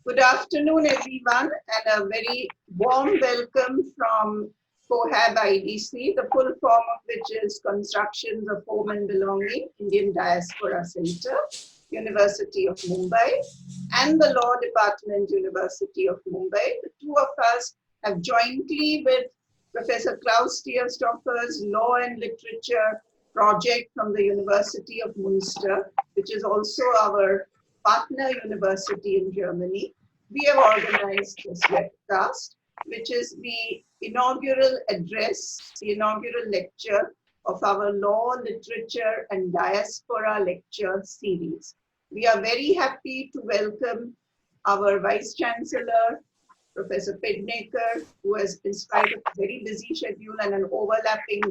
Good afternoon, everyone, and a very warm welcome from CoHaB IDC, the full form of which is Constructions of Home and Belonging, Indian Diaspora Center, University of Mumbai, and the Law Department, University of Mumbai. The two of us have jointly with Professor Klaus Tierstoffer's Law and Literature project from the University of Münster, which is also our partner university in Germany. We have organized this webcast, which is the inaugural address, the inaugural lecture of our Law, Literature and Diaspora lecture series. We are very happy to welcome our Vice Chancellor, Professor Pednekar, who has, in spite of a very busy schedule and an overlapping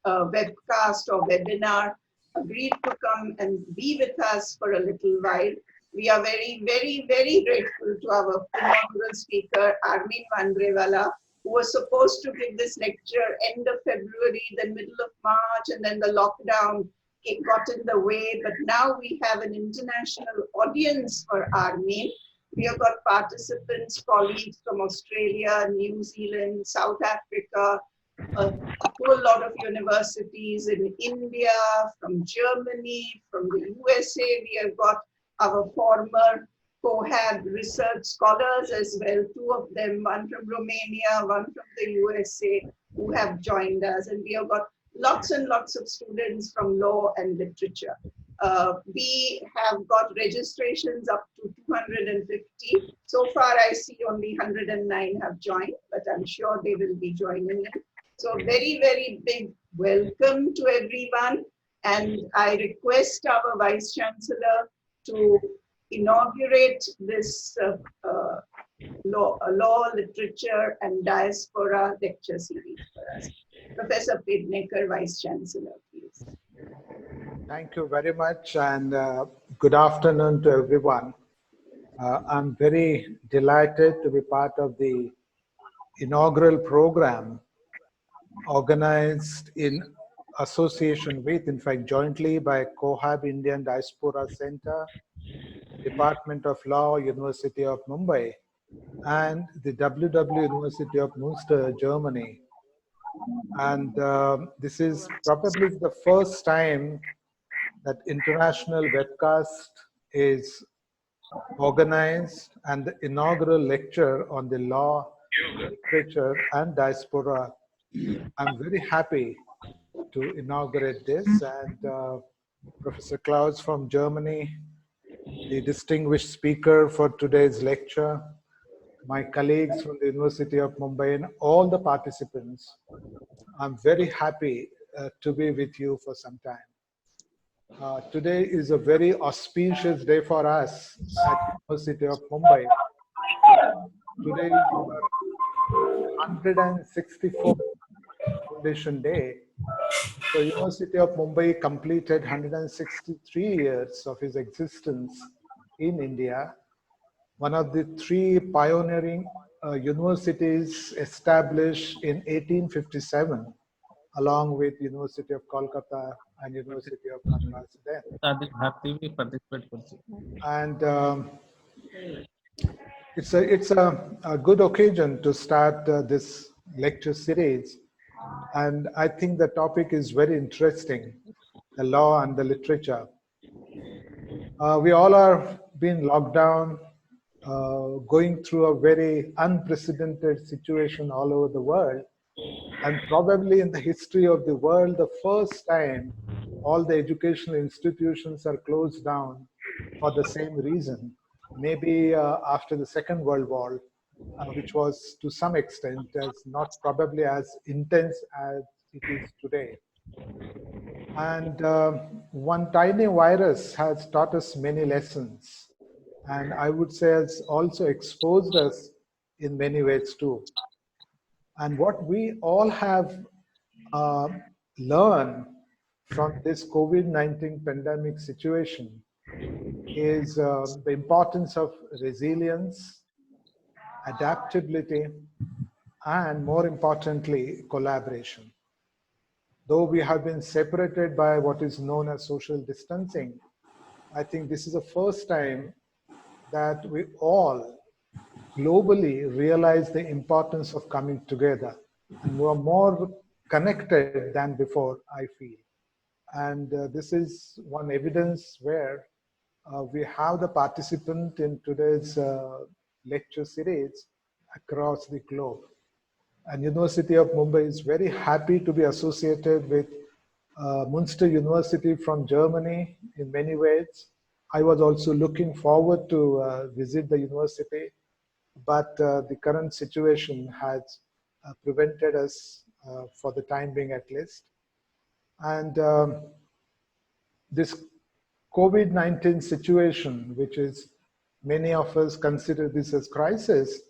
webcast or webinar, agreed to come and be with us for a little while. We are very, very, very grateful to our inaugural speaker, Armin Bandriwala, who was supposed to give this lecture end of February, then middle of March, and then the lockdown got in the way. But now we have an international audience for Armin. We have got participants, colleagues from Australia, New Zealand, South Africa, a whole lot of universities in India, from Germany, from the USA. We have got our former CoHaB research scholars as well, two of them, one from Romania, one from the USA, who have joined us. And we have got lots and lots of students from law and literature. We have got registrations up to 250. So far, I see only 109 have joined, but I'm sure they will be joining in. So very, very big welcome to everyone. And I request our Vice Chancellor to inaugurate this law, literature and diaspora lecture series for us. Professor Pednekar, Vice Chancellor, please. Thank you very much, and good afternoon to everyone. I'm very delighted to be part of the inaugural program organized in association with, in fact, jointly by CoHaB Indian Diaspora Center, Department of Law, University of Mumbai, and the WW University of Münster, Germany. And this is probably the first time that international webcast is organized, and the inaugural lecture on the law, literature, and diaspora. I'm very happy to inaugurate this, and Professor Klaus from Germany, the distinguished speaker for today's lecture, my colleagues from the University of Mumbai, and all the participants. I'm very happy to be with you for some time. Today is a very auspicious day for us at the University of Mumbai. Today is our 164th Foundation Day. The University of Mumbai completed 163 years of its existence in India, one of the three pioneering universities established in 1857, along with University of Kolkata and University of Madras then. And it's a good occasion to start this lecture series. And I think the topic is very interesting, the law and the literature. We all are being locked down, going through a very unprecedented situation all over the world. And probably in the history of the world, the first time all the educational institutions are closed down for the same reason. Maybe after the Second World War, which was to some extent as not probably as intense as it is today. And one tiny virus has taught us many lessons, and I would say has also exposed us in many ways too. And what we all have learned from this COVID-19 pandemic situation is the importance of resilience, adaptability, and more importantly, collaboration. Though we have been separated by what is known as social distancing, I think this is the first time that we all globally realize the importance of coming together, and we are more connected than before, I feel. And this is one evidence where we have the participant in today's lecture series across the globe. And University of Mumbai is very happy to be associated with Münster University from Germany in many ways. I was also looking forward to visit the university, but the current situation has prevented us for the time being at least. And this COVID-19 situation, which is many of us consider this as crisis,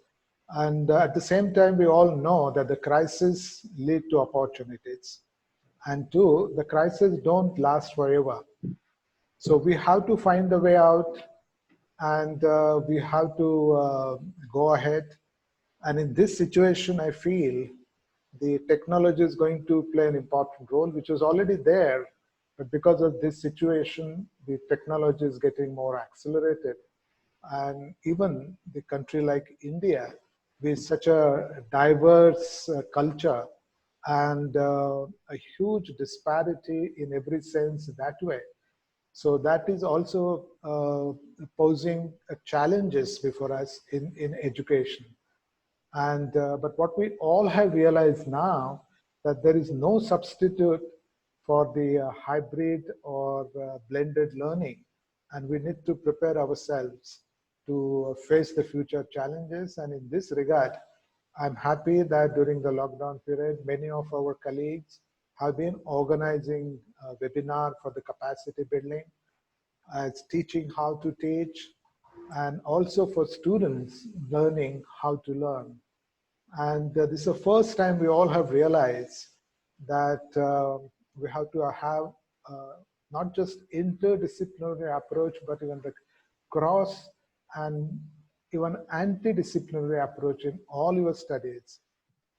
and at the same time, we all know that the crisis lead to opportunities. And two, the crisis don't last forever. So we have to find a way out, and we have to go ahead. And in this situation, I feel the technology is going to play an important role, which was already there. But because of this situation, the technology is getting more accelerated. And even the country like India, with such a diverse culture and a huge disparity in every sense that way. So that is also posing challenges before us in education. And but what we all have realized now, that there is no substitute for the hybrid or blended learning, and we need to prepare ourselves to face the future challenges. And in this regard, I'm happy that during the lockdown period, many of our colleagues have been organizing a webinar for the capacity building, as teaching how to teach, and also for students learning how to learn. And this is the first time we all have realized that we have to have not just interdisciplinary approach, but even the cross and even anti-disciplinary approach in all your studies.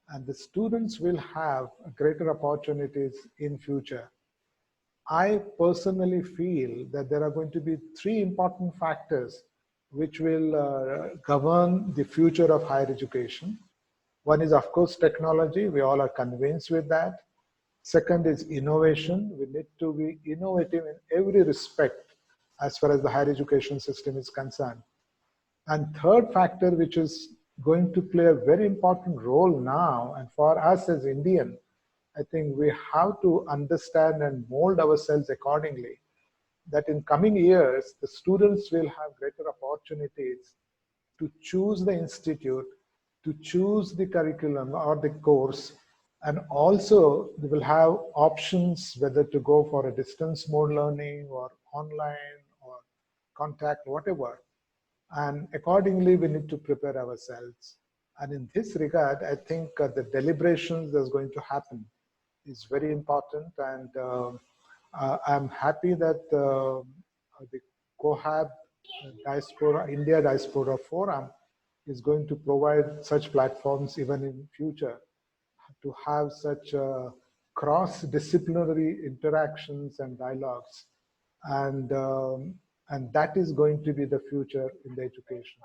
And the students will have greater opportunities in future. I personally feel that there are going to be three important factors which will govern the future of higher education. One is, of course, technology. We all are convinced with that. Second is innovation. We need to be innovative in every respect as far as the higher education system is concerned. And third factor, which is going to play a very important role now, and for us as Indian, I think we have to understand and mold ourselves accordingly, that in coming years, the students will have greater opportunities to choose the institute, to choose the curriculum or the course, and also they will have options whether to go for a distance mode learning or online or contact, whatever. And accordingly, we need to prepare ourselves. And in this regard, I think the deliberations that's going to happen is very important. And I'm happy that the CoHaB Diaspora, India Diaspora Forum is going to provide such platforms even in future, to have such cross-disciplinary interactions and dialogues. And that is going to be the future in the education.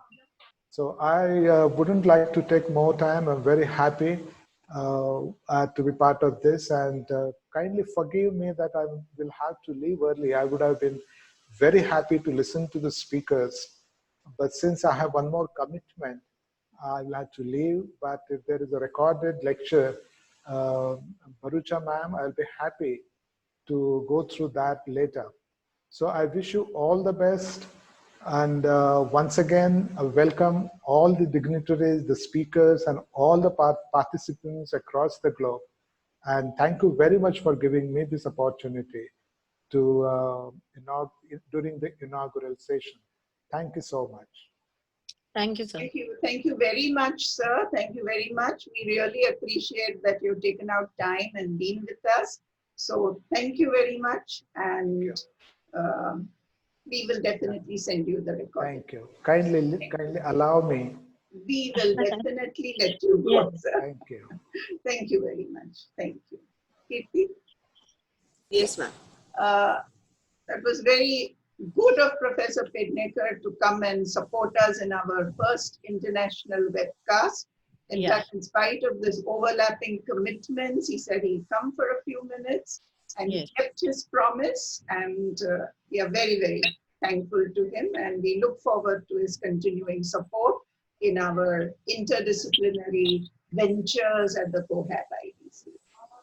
So I wouldn't like to take more time. I'm very happy to be part of this, and kindly forgive me that I will have to leave early. I would have been very happy to listen to the speakers, but since I have one more commitment, I will have to leave. But if there is a recorded lecture, Barucha ma'am, I'll be happy to go through that later. So I wish you all the best. And once again, I welcome all the dignitaries, the speakers, and all the participants across the globe. And thank you very much for giving me this opportunity to during the inaugural session. Thank you so much. Thank you, sir. Thank you very much, sir. Thank you very much. We really appreciate that you've taken out time and been with us. So thank you very much. And we will definitely send you the recording. Thank you. Kindly allow me. We will definitely let you go, Yes. sir. Thank you. Thank you very much. Thank you. Kirti? Yes, ma'am. That was very good of Professor Pednekar to come and support us in our first international webcast. In fact, in spite of this overlapping commitments, he said he'd come for a few minutes and he kept his promise. And we are very, very thankful to him. And we look forward to his continuing support in our interdisciplinary ventures at the CoHaB IDC.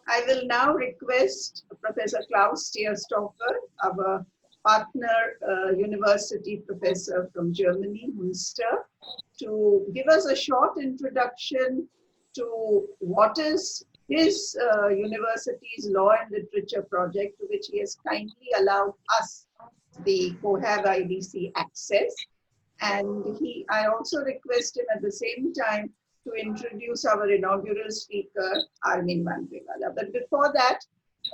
I will now request Professor Klaus Stierstoffer, our partner university professor from Germany, Münster, to give us a short introduction to what is his university's law and literature project, to which he has kindly allowed us, the CoHaB IDC, access. And I also request him at the same time to introduce our inaugural speaker, Armin Bandriwala. But before that,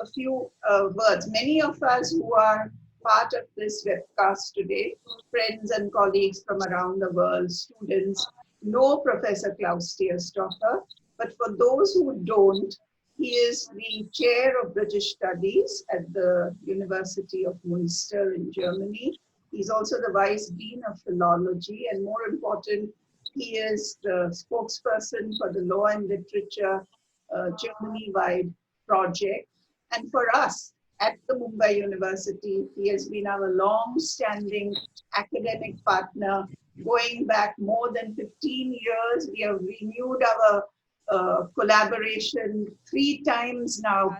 a few words. Many of us who are part of this webcast today, friends and colleagues from around the world, students, know Professor Klaus Stierstoffer. But for those who don't, he is the chair of British Studies at the University of Münster in Germany. He's also the vice dean of philology, and more important, he is the spokesperson for the Law and Literature Germany-wide project. And for us at the Mumbai University, he has been our long-standing academic partner going back more than 15 years. We have renewed our collaboration 3 times now,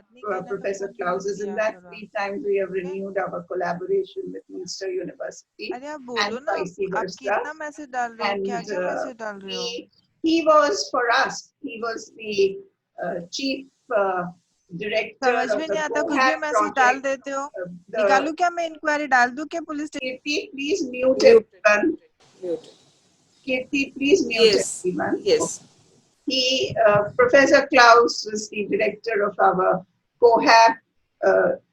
Professor Klaus. Isn't that 3 times we have renewed our collaboration with Münster University and vice versa. And he was, for us, he was the chief director of the CoHaB project. Kirti, please mute everyone. Kirti, please mute everyone. Yes. Professor Klaus is the director of our CoHaB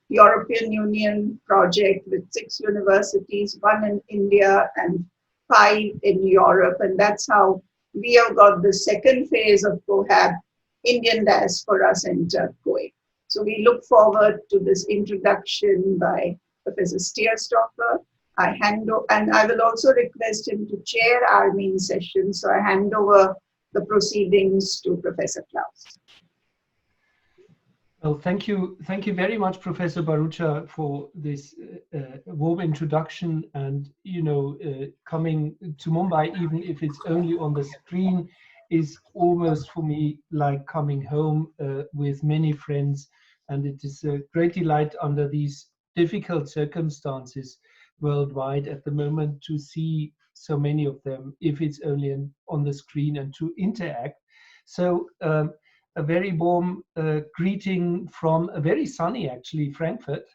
European Union project with 6 universities, 1 in India and 5 in Europe. And that's how we have got the second phase of CoHaB Indian Diaspora Center going. So we look forward to this introduction by Professor Stierstoffer. And I will also request him to chair Armin's session. So I hand over the proceedings to Professor Klaus. Well, thank you very much, Professor Barucha, for this warm introduction. And coming to Mumbai, even if it's only on the screen, is almost for me like coming home with many friends. And it is a great delight under these difficult circumstances worldwide at the moment to see so many of them, if it's only on the screen, and to interact. So a very warm greeting from a very sunny, actually, Frankfurt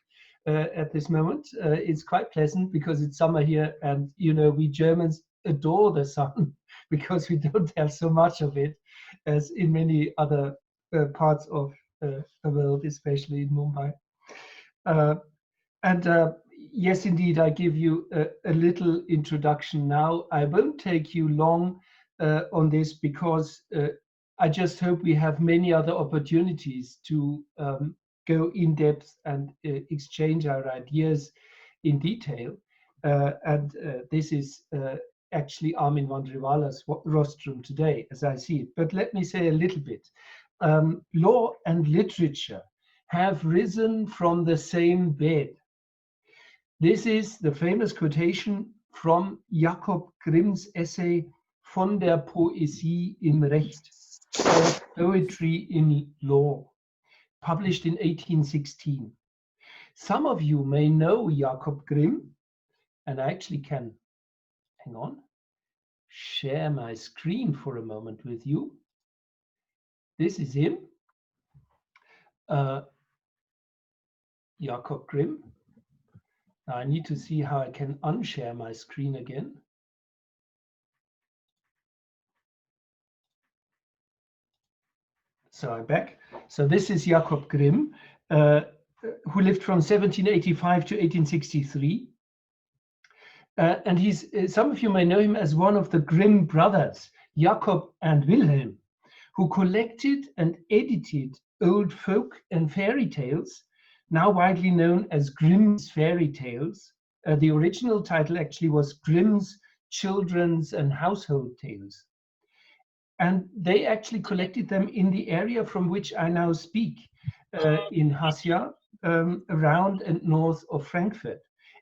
at this moment. It's quite pleasant because it's summer here, and we Germans adore the sun because we don't have so much of it as in many other parts of the world, especially in Mumbai. Yes, indeed, I give you a little introduction now. I won't take you long on this because I just hope we have many other opportunities to go in depth and exchange our ideas in detail. This is actually Armin Bandriwala's rostrum today, as I see it. But let me say a little bit. Law and literature have risen from the same bed. This is the famous quotation from Jakob Grimm's essay Von der Poesie im Recht, or Poetry in Law, published in 1816. Some of you may know Jakob Grimm, and I actually can, hang on, share my screen for a moment with you. This is him, Jakob Grimm. Now I need to see how I can unshare my screen again. So I'm back. So this is Jakob Grimm, who lived from 1785 to 1863. And he's, some of you may know him as one of the Grimm brothers, Jakob and Wilhelm, who collected and edited old folk and fairy tales, now widely known as Grimm's fairy tales, The original title actually was Grimm's Children's and Household Tales. And they actually collected them in the area from which I now speak, in Hassia, around and north of Frankfurt.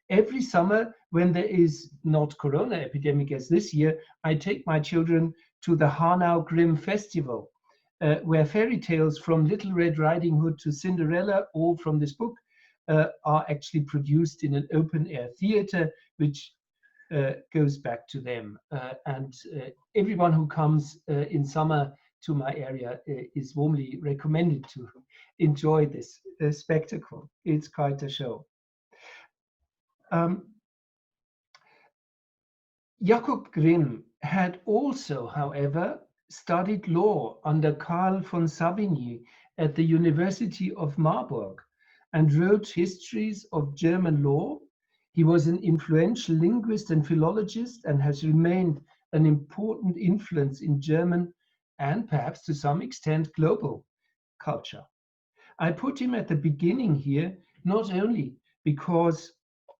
Every summer, when there is not Corona epidemic as this year, I take my children to the Hanau Grimm Festival, where fairy tales from Little Red Riding Hood to Cinderella, all from this book, are actually produced in an open-air theater, which goes back to them. And everyone who comes in summer to my area is warmly recommended to enjoy this spectacle. It's quite a show. Jakob Grimm had also, however, studied law under Carl von Savigny at the University of Marburg and wrote histories of German law. He was an influential linguist and philologist and has remained an important influence in German and perhaps to some extent global culture. I put him at the beginning here, not only because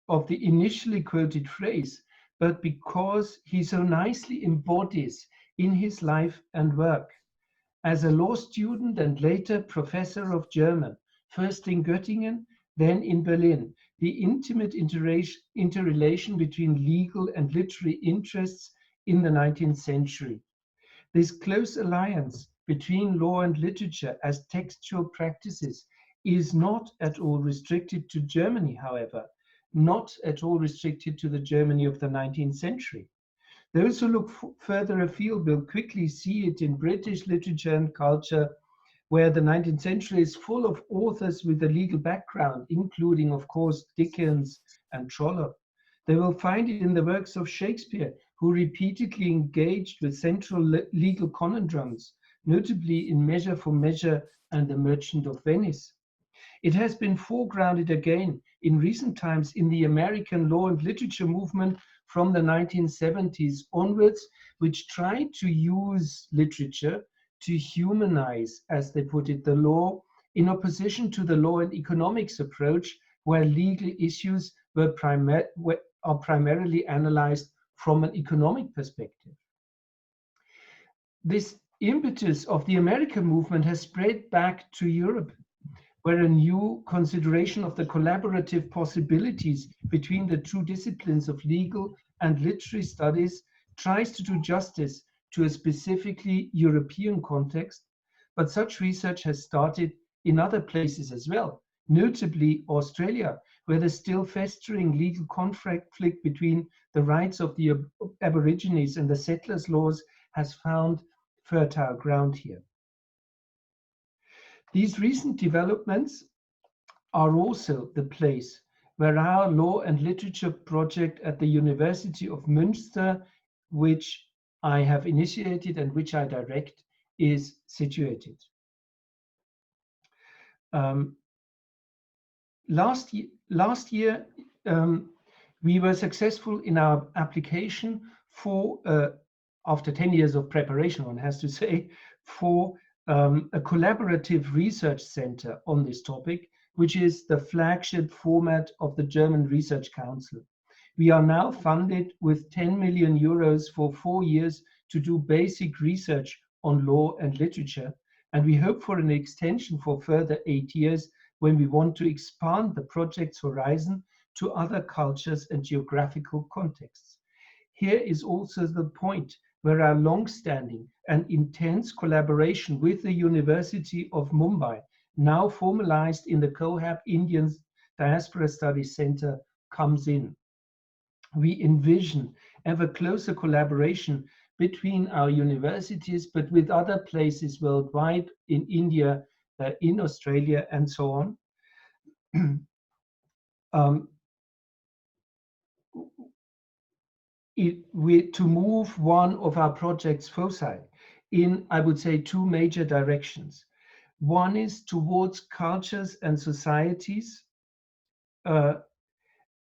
of the initially quoted phrase, but because he so nicely embodies in his life and work. As a law student and later professor of German, first in Göttingen, then in Berlin, the intimate interrelation between legal and literary interests in the 19th century. This close alliance between law and literature as textual practices is not at all restricted to Germany, however, not at all restricted to the Germany of the 19th century. Those who look further afield will quickly see it in British literature and culture, where the 19th century is full of authors with a legal background, including, of course, Dickens and Trollope. They will find it in the works of Shakespeare, who repeatedly engaged with central legal conundrums, notably in Measure for Measure and The Merchant of Venice. It has been foregrounded again in recent times in the American law and literature movement from the 1970s onwards, which tried to use literature to humanize, as they put it, the law, in opposition to the law and economics approach, where legal issues are primarily analyzed from an economic perspective. This impetus of the American movement has spread back to Europe, where a new consideration of the collaborative possibilities between the two disciplines of legal and literary studies tries to do justice to a specifically European context, but such research has started in other places as well, notably Australia, where the still festering legal conflict between the rights of the Aborigines and the settlers' laws has found fertile ground here. These recent developments are also the place where our law and literature project at the University of Münster, which I have initiated and which I direct, is situated. Last year, we were successful in our application for, after 10 years of preparation, one has to say, for a collaborative research center on this topic, which is the flagship format of the German Research Council. We are now funded with 10 million euros for 4 years to do basic research on law and literature, and we hope for an extension for further 8 years when we want to expand the project's horizon to other cultures and geographical contexts. Here is also the point where our long-standing and intense collaboration with the University of Mumbai, now formalized in the CoHaB Indian Diaspora Studies Center, comes in. We envision ever closer collaboration between our universities, but with other places worldwide, in India, in Australia, and so on. To move one of our projects foci in, I would say, 2 major directions. One is towards cultures and societies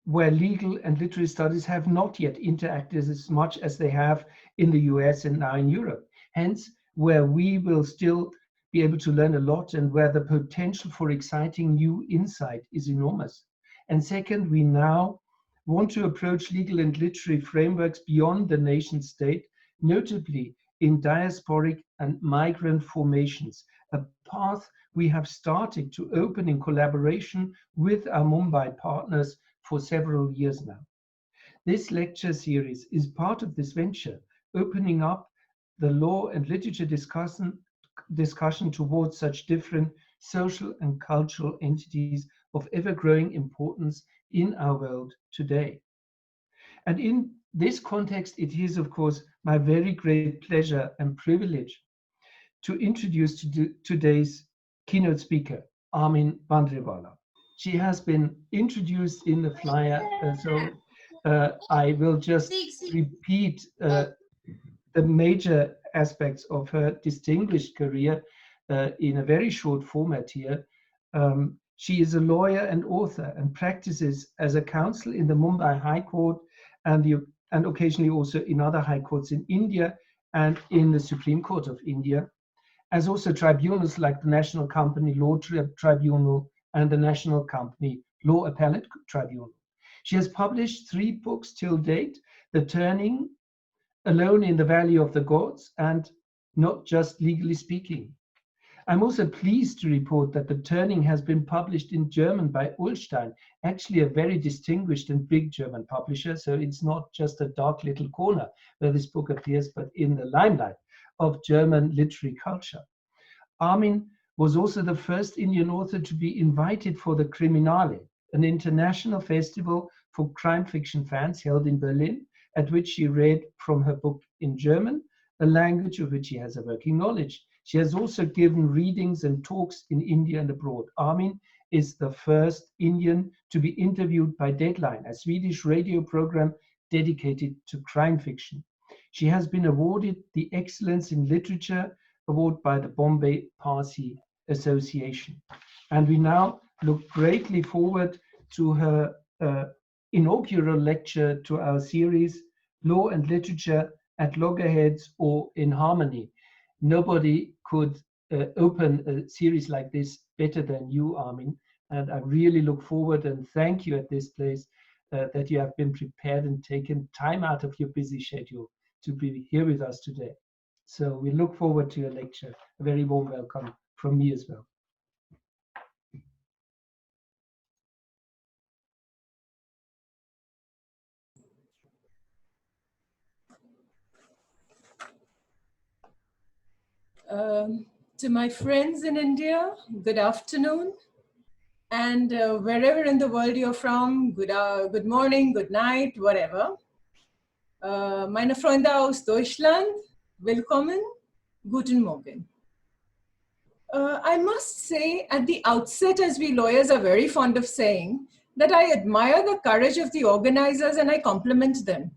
where legal and literary studies have not yet interacted as much as they have in the US and now in Europe. Hence, where we will still be able to learn a lot and where the potential for exciting new insight is enormous. And second, we now want to approach legal and literary frameworks beyond the nation state, notably in diasporic and migrant formations, a path we have started to open in collaboration with our Mumbai partners for several years now. This lecture series is part of this venture, opening up the law and literature discussion towards such different social and cultural entities of ever-growing importance in our world today. And in this context, it is, of course, my very great pleasure and privilege to introduce today's keynote speaker, Armin Bandriwala. She has been introduced in the flyer, so I will just repeat the major aspects of her distinguished career in a very short format here. She is a lawyer and author and practices as a counsel in the Mumbai High Court and occasionally also in other high courts in India and in the Supreme Court of India, as also tribunals like the National Company Law Tribunal and the National Company Law Appellate Tribunal. She has published 3 books till date: The Turning, Alone in the Valley of the Gods, and Not Just Legally Speaking. I'm also pleased to report that The Turning has been published in German by Ullstein, actually a very distinguished and big German publisher, so it's not just a dark little corner where this book appears, but in the limelight of German literary culture. Armin was also the first Indian author to be invited for the Criminale, an international festival for crime fiction fans held in Berlin, at which she read from her book in German, a language of which she has a working knowledge. She has also given readings and talks in India and abroad. Armin is the first Indian to be interviewed by Deadline, a Swedish radio program dedicated to crime fiction. She has been awarded the Excellence in Literature Award by the Bombay Parsi Association. And we now look greatly forward to her inaugural lecture to our series, Law and Literature at Loggerheads or in Harmony. Nobody could open a series like this better than you, Armin. And I really look forward and thank you at this place that you have been prepared and taken time out of your busy schedule to be here with us today. So we look forward to your lecture. A very warm welcome from me as well. To my friends in India, good afternoon. And wherever in the world you're from, good morning, good night, whatever. Meine Freunde aus Deutschland, willkommen, guten Morgen. I must say at the outset, as we lawyers are very fond of saying, that I admire the courage of the organizers and I compliment them.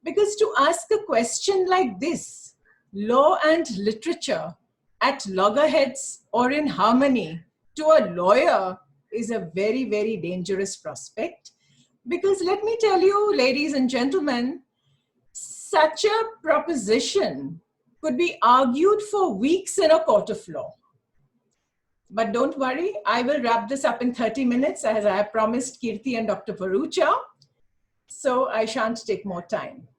Because to ask a question like this, law and literature at loggerheads or in harmony to a lawyer is a very, very dangerous prospect. Because let me tell you, ladies and gentlemen, such a proposition could be argued for weeks in a court of law. But don't worry, I will wrap this up in 30 minutes as I have promised Kirti and Dr. Varucha. So I shan't take more time.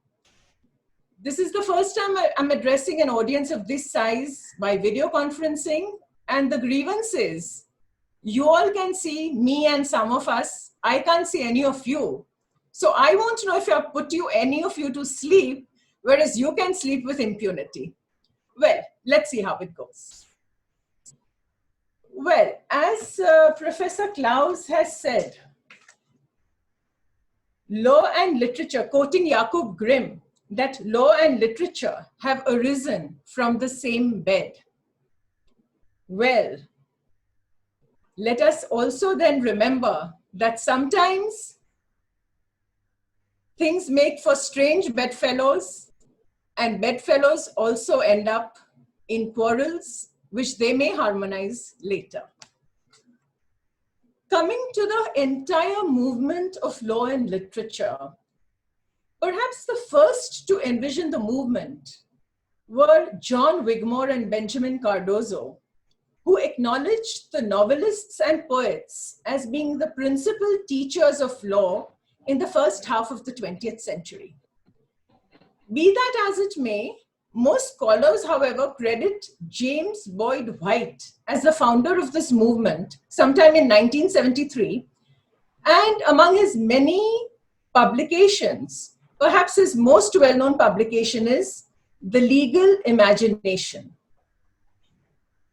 This is the first time I'm addressing an audience of this size by video conferencing, and the grievance is, you all can see me and some of us, I can't see any of you. So I want to know if I've put any of you to sleep, whereas you can sleep with impunity. Well, let's see how it goes. Well, as Professor Klaus has said, law and literature, quoting Jakob Grimm, that law and literature have arisen from the same bed. Well, let us also then remember that sometimes things make for strange bedfellows, and bedfellows also end up in quarrels, which they may harmonize later. Coming to the entire movement of law and literature, perhaps the first to envision the movement were John Wigmore and Benjamin Cardozo, who acknowledged the novelists and poets as being the principal teachers of law in the first half of the 20th century. Be that as it may, most scholars, however, credit James Boyd White as the founder of this movement sometime in 1973. And among his many publications, perhaps his most well-known publication is The Legal Imagination.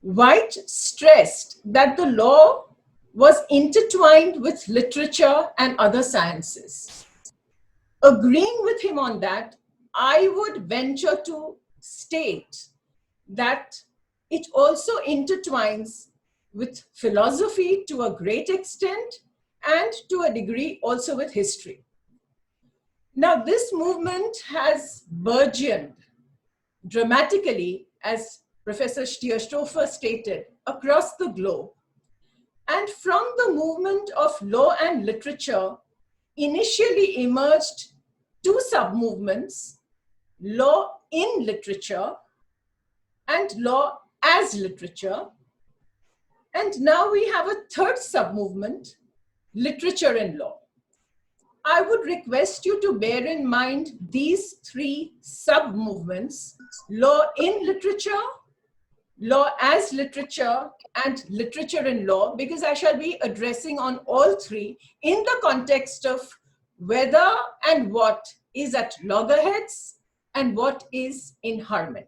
White stressed that the law was intertwined with literature and other sciences. Agreeing with him on that, I would venture to state that it also intertwines with philosophy to a great extent and to a degree also with history. Now, this movement has burgeoned dramatically, as Professor Stierstofer stated, across the globe. And from the movement of law and literature initially emerged two sub-movements, law in literature and law as literature. And now we have a third sub-movement, literature and law. I would request you to bear in mind these three sub-movements, law in literature, law as literature, and literature and law, because I shall be addressing on all three in the context of whether and what is at loggerheads and what is in harmony.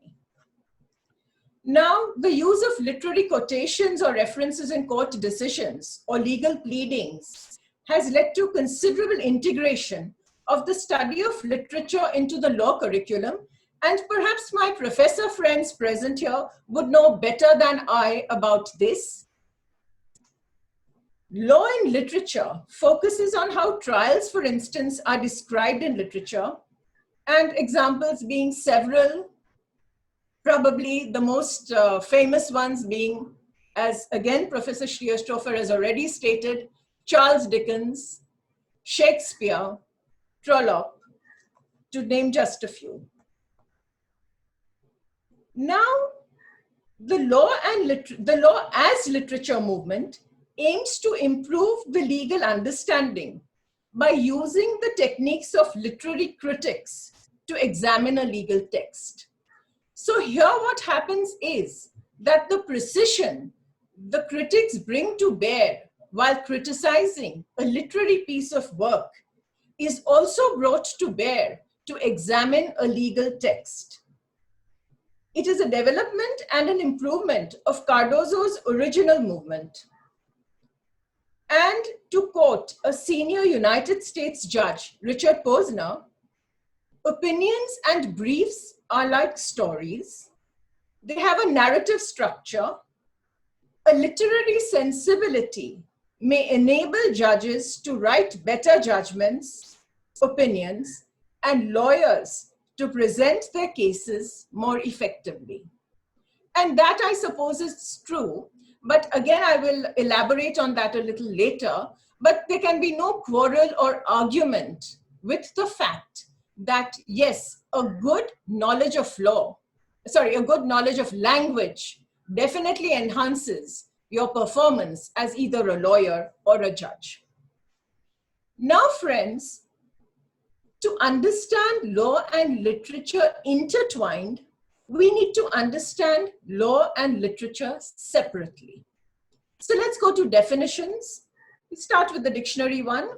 Now, the use of literary quotations or references in court decisions or legal pleadings has led to considerable integration of the study of literature into the law curriculum, and perhaps my professor friends present here would know better than I about this. Law in literature focuses on how trials, for instance, are described in literature, and examples being several, probably the most famous ones being, as again Professor Stierstofer has already stated, Charles Dickens, Shakespeare, Trollope, to name just a few. Now, the law as literature movement aims to improve the legal understanding by using the techniques of literary critics to examine a legal text. So here what happens is that the precision the critics bring to bear while criticizing a literary piece of work is also brought to bear to examine a legal text. It is a development and an improvement of Cardozo's original movement. And to quote a senior United States judge, Richard Posner, opinions and briefs are like stories. They have a narrative structure. A literary sensibility may enable judges to write better judgments, opinions, and lawyers to present their cases more effectively. And that, I suppose, is true. But again, I will elaborate on that a little later. But there can be no quarrel or argument with the fact that, yes, a good knowledge of language definitely enhances your performance as either a lawyer or a judge. Now, friends, to understand law and literature intertwined, we need to understand law and literature separately. So let's go to definitions. We start with the dictionary one.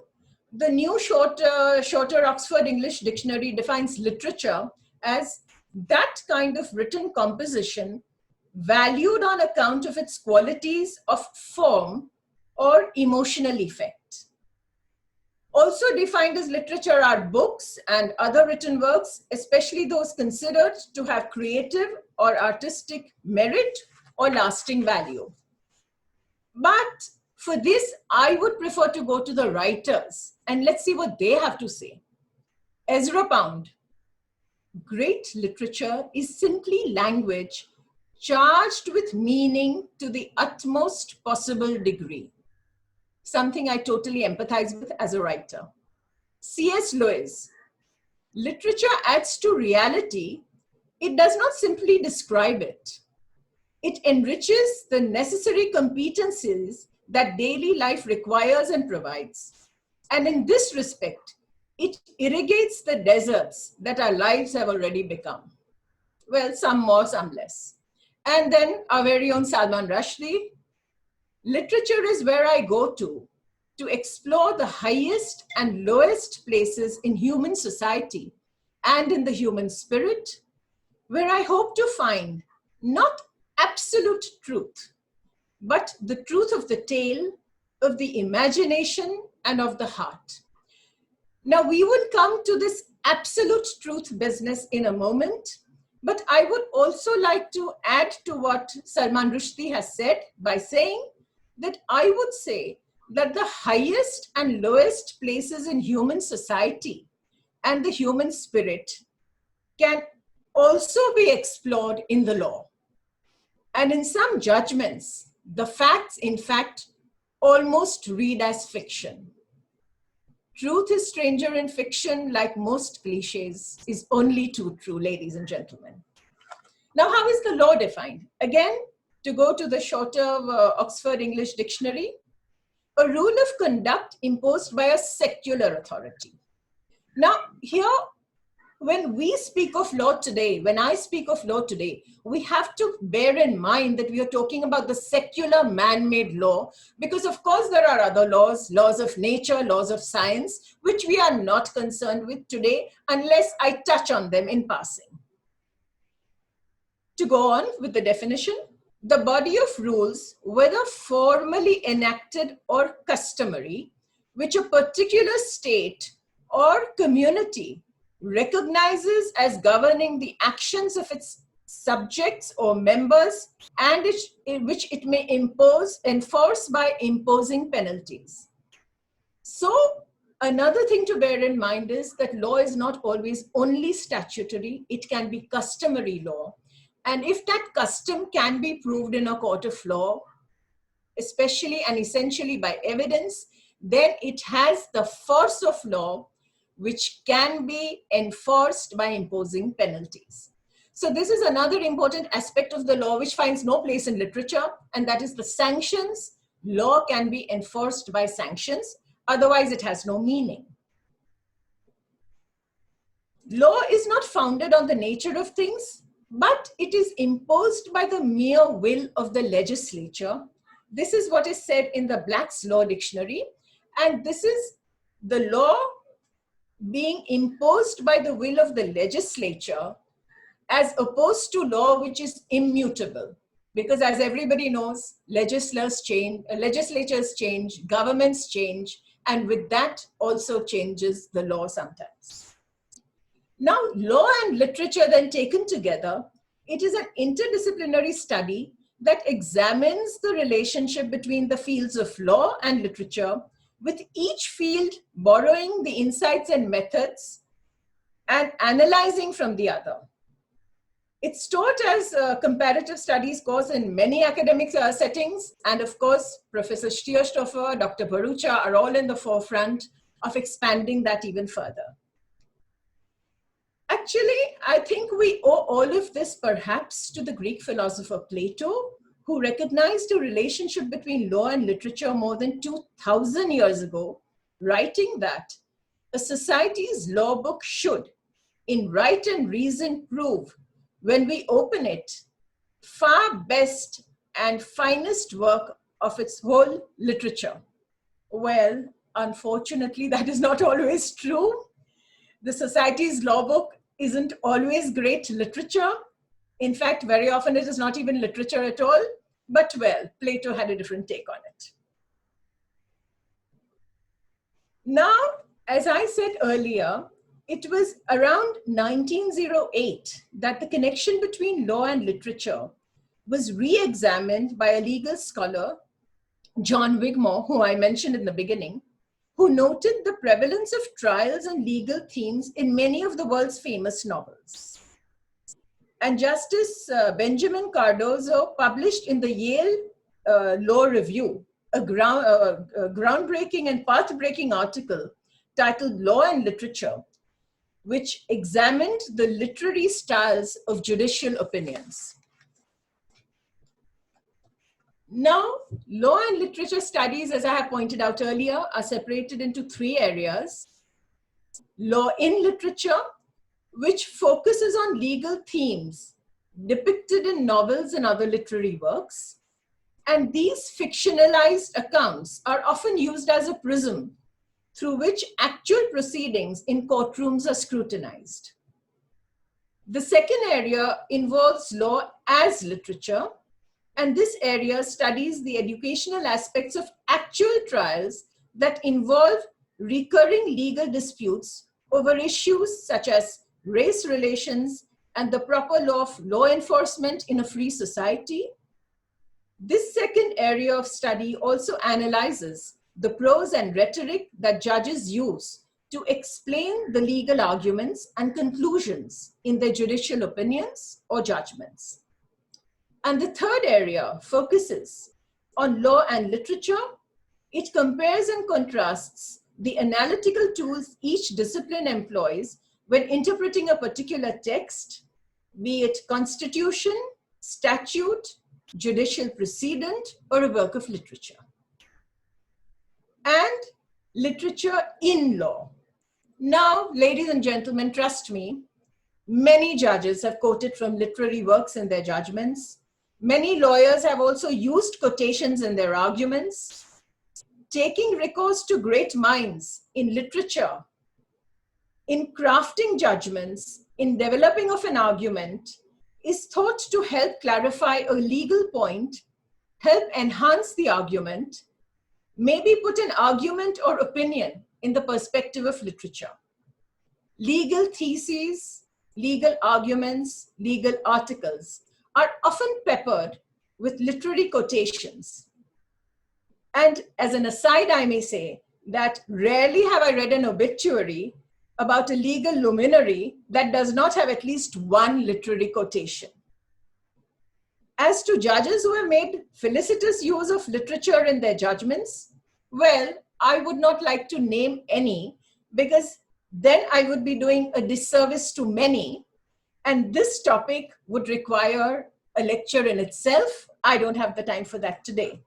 The new shorter Oxford English Dictionary defines literature as that kind of written composition valued on account of its qualities of form or emotional effect. Also defined as literature are books and other written works, especially those considered to have creative or artistic merit or lasting value. But for this, I would prefer to go to the writers and let's see what they have to say. Ezra Pound: great literature is simply language charged with meaning to the utmost possible degree. Something I totally empathize with as a writer. C.S. Lewis: literature adds to reality. It does not simply describe it. It enriches the necessary competencies that daily life requires and provides. And in this respect, it irrigates the deserts that our lives have already become. Well, some more, some less. And then our very own Salman Rushdie. Literature is where I go to explore the highest and lowest places in human society and in the human spirit, where I hope to find not absolute truth, but the truth of the tale, of the imagination, and of the heart. Now, we will come to this absolute truth business in a moment, but I would also like to add to what Salman Rushdie has said by saying that I would say that the highest and lowest places in human society and the human spirit can also be explored in the law. And in some judgments, the facts, in fact, almost read as fiction. Truth is stranger in fiction, like most cliches, is only too true, ladies and gentlemen. Now, how is the law defined? Again, to go to the shorter Oxford English Dictionary, a rule of conduct imposed by a secular authority. Now, here, when we speak of law today, when I speak of law today, we have to bear in mind that we are talking about the secular man-made law, because of course there are other laws, laws of nature, laws of science, which we are not concerned with today unless I touch on them in passing. To go on with the definition, the body of rules, whether formally enacted or customary, which a particular state or community recognizes as governing the actions of its subjects or members, and which it may enforce by imposing penalties. So another thing to bear in mind is that law is not always only statutory, it can be customary law. And if that custom can be proved in a court of law, especially and essentially by evidence, then it has the force of law, which can be enforced by imposing penalties. So this is another important aspect of the law which finds no place in literature, and that is the sanctions. Law can be enforced by sanctions, otherwise it has no meaning. Law is not founded on the nature of things, but it is imposed by the mere will of the legislature. This is what is said in the Black's Law Dictionary, and this is the law being imposed by the will of the legislature as opposed to law which is immutable. Because as everybody knows, legislatures change, governments change, and with that also changes the law sometimes. Now, law and literature then taken together, it is an interdisciplinary study that examines the relationship between the fields of law and literature, with each field borrowing the insights and methods and analyzing from the other. It's taught as a comparative studies course in many academic settings. And of course, Professor Stierstoffer, Dr. Bharucha are all in the forefront of expanding that even further. Actually, I think we owe all of this perhaps to the Greek philosopher Plato, who recognized a relationship between law and literature more than 2,000 years ago, writing that a society's law book should, in right and reason, prove, when we open it, far best and finest work of its whole literature. Well, unfortunately, that is not always true. The society's law book isn't always great literature. In fact, very often it is not even literature at all. But well, Plato had a different take on it. Now, as I said earlier, it was around 1908 that the connection between law and literature was re-examined by a legal scholar, John Wigmore, who I mentioned in the beginning, who noted the prevalence of trials and legal themes in many of the world's famous novels. And Justice Benjamin Cardozo published in the Yale Law Review a groundbreaking and path-breaking article titled Law and Literature, which examined the literary styles of judicial opinions. Now, law and literature studies, as I have pointed out earlier, are separated into three areas. Law in literature, which focuses on legal themes depicted in novels and other literary works. And these fictionalized accounts are often used as a prism through which actual proceedings in courtrooms are scrutinized. The second area involves law as literature, and this area studies the educational aspects of actual trials that involve recurring legal disputes over issues such as race relations and the proper law of law enforcement in a free society. This second area of study also analyzes the prose and rhetoric that judges use to explain the legal arguments and conclusions in their judicial opinions or judgments. And the third area focuses on law and literature. It compares and contrasts the analytical tools each discipline employs when interpreting a particular text, be it constitution, statute, judicial precedent, or a work of literature. And literature in law. Now, ladies and gentlemen, trust me, many judges have quoted from literary works in their judgments. Many lawyers have also used quotations in their arguments. Taking recourse to great minds in literature, in crafting judgments, in developing of an argument, is thought to help clarify a legal point, help enhance the argument, maybe put an argument or opinion in the perspective of literature. Legal theses, legal arguments, legal articles are often peppered with literary quotations. And as an aside, I may say that rarely have I read an obituary about a legal luminary that does not have at least one literary quotation. As to judges who have made felicitous use of literature in their judgments, well, I would not like to name any, because then I would be doing a disservice to many, and this topic would require a lecture in itself. I don't have the time for that today.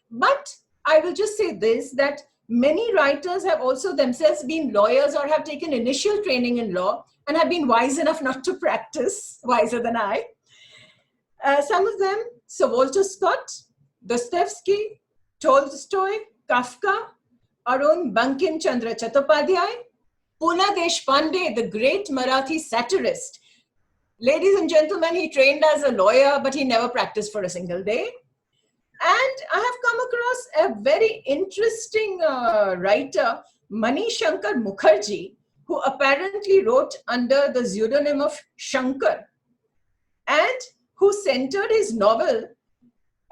But I will just say this, that many writers have also themselves been lawyers or have taken initial training in law and have been wise enough not to practice, wiser than I. Some of them, Sir Walter Scott, Dostoevsky, Tolstoy, Kafka, our own Bankim Chandra Chattopadhyay, Puna Deshpande, the great Marathi satirist. Ladies and gentlemen, he trained as a lawyer, but he never practiced for a single day. And I have come across a very interesting writer, Mani Shankar Mukherjee, who apparently wrote under the pseudonym of Shankar, and who centered his novel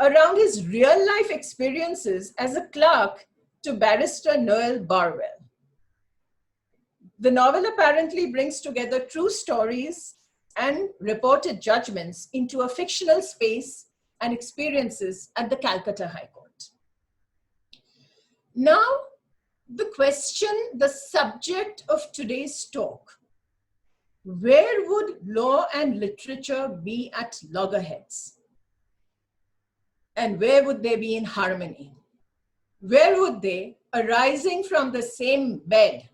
around his real-life experiences as a clerk to barrister Noel Barwell. The novel apparently brings together true stories and reported judgments into a fictional space and experiences at the Calcutta High Court. Now, the question, the subject of today's talk: where would law and literature be at loggerheads? And where would they be in harmony? Where would they, arising from the same bed,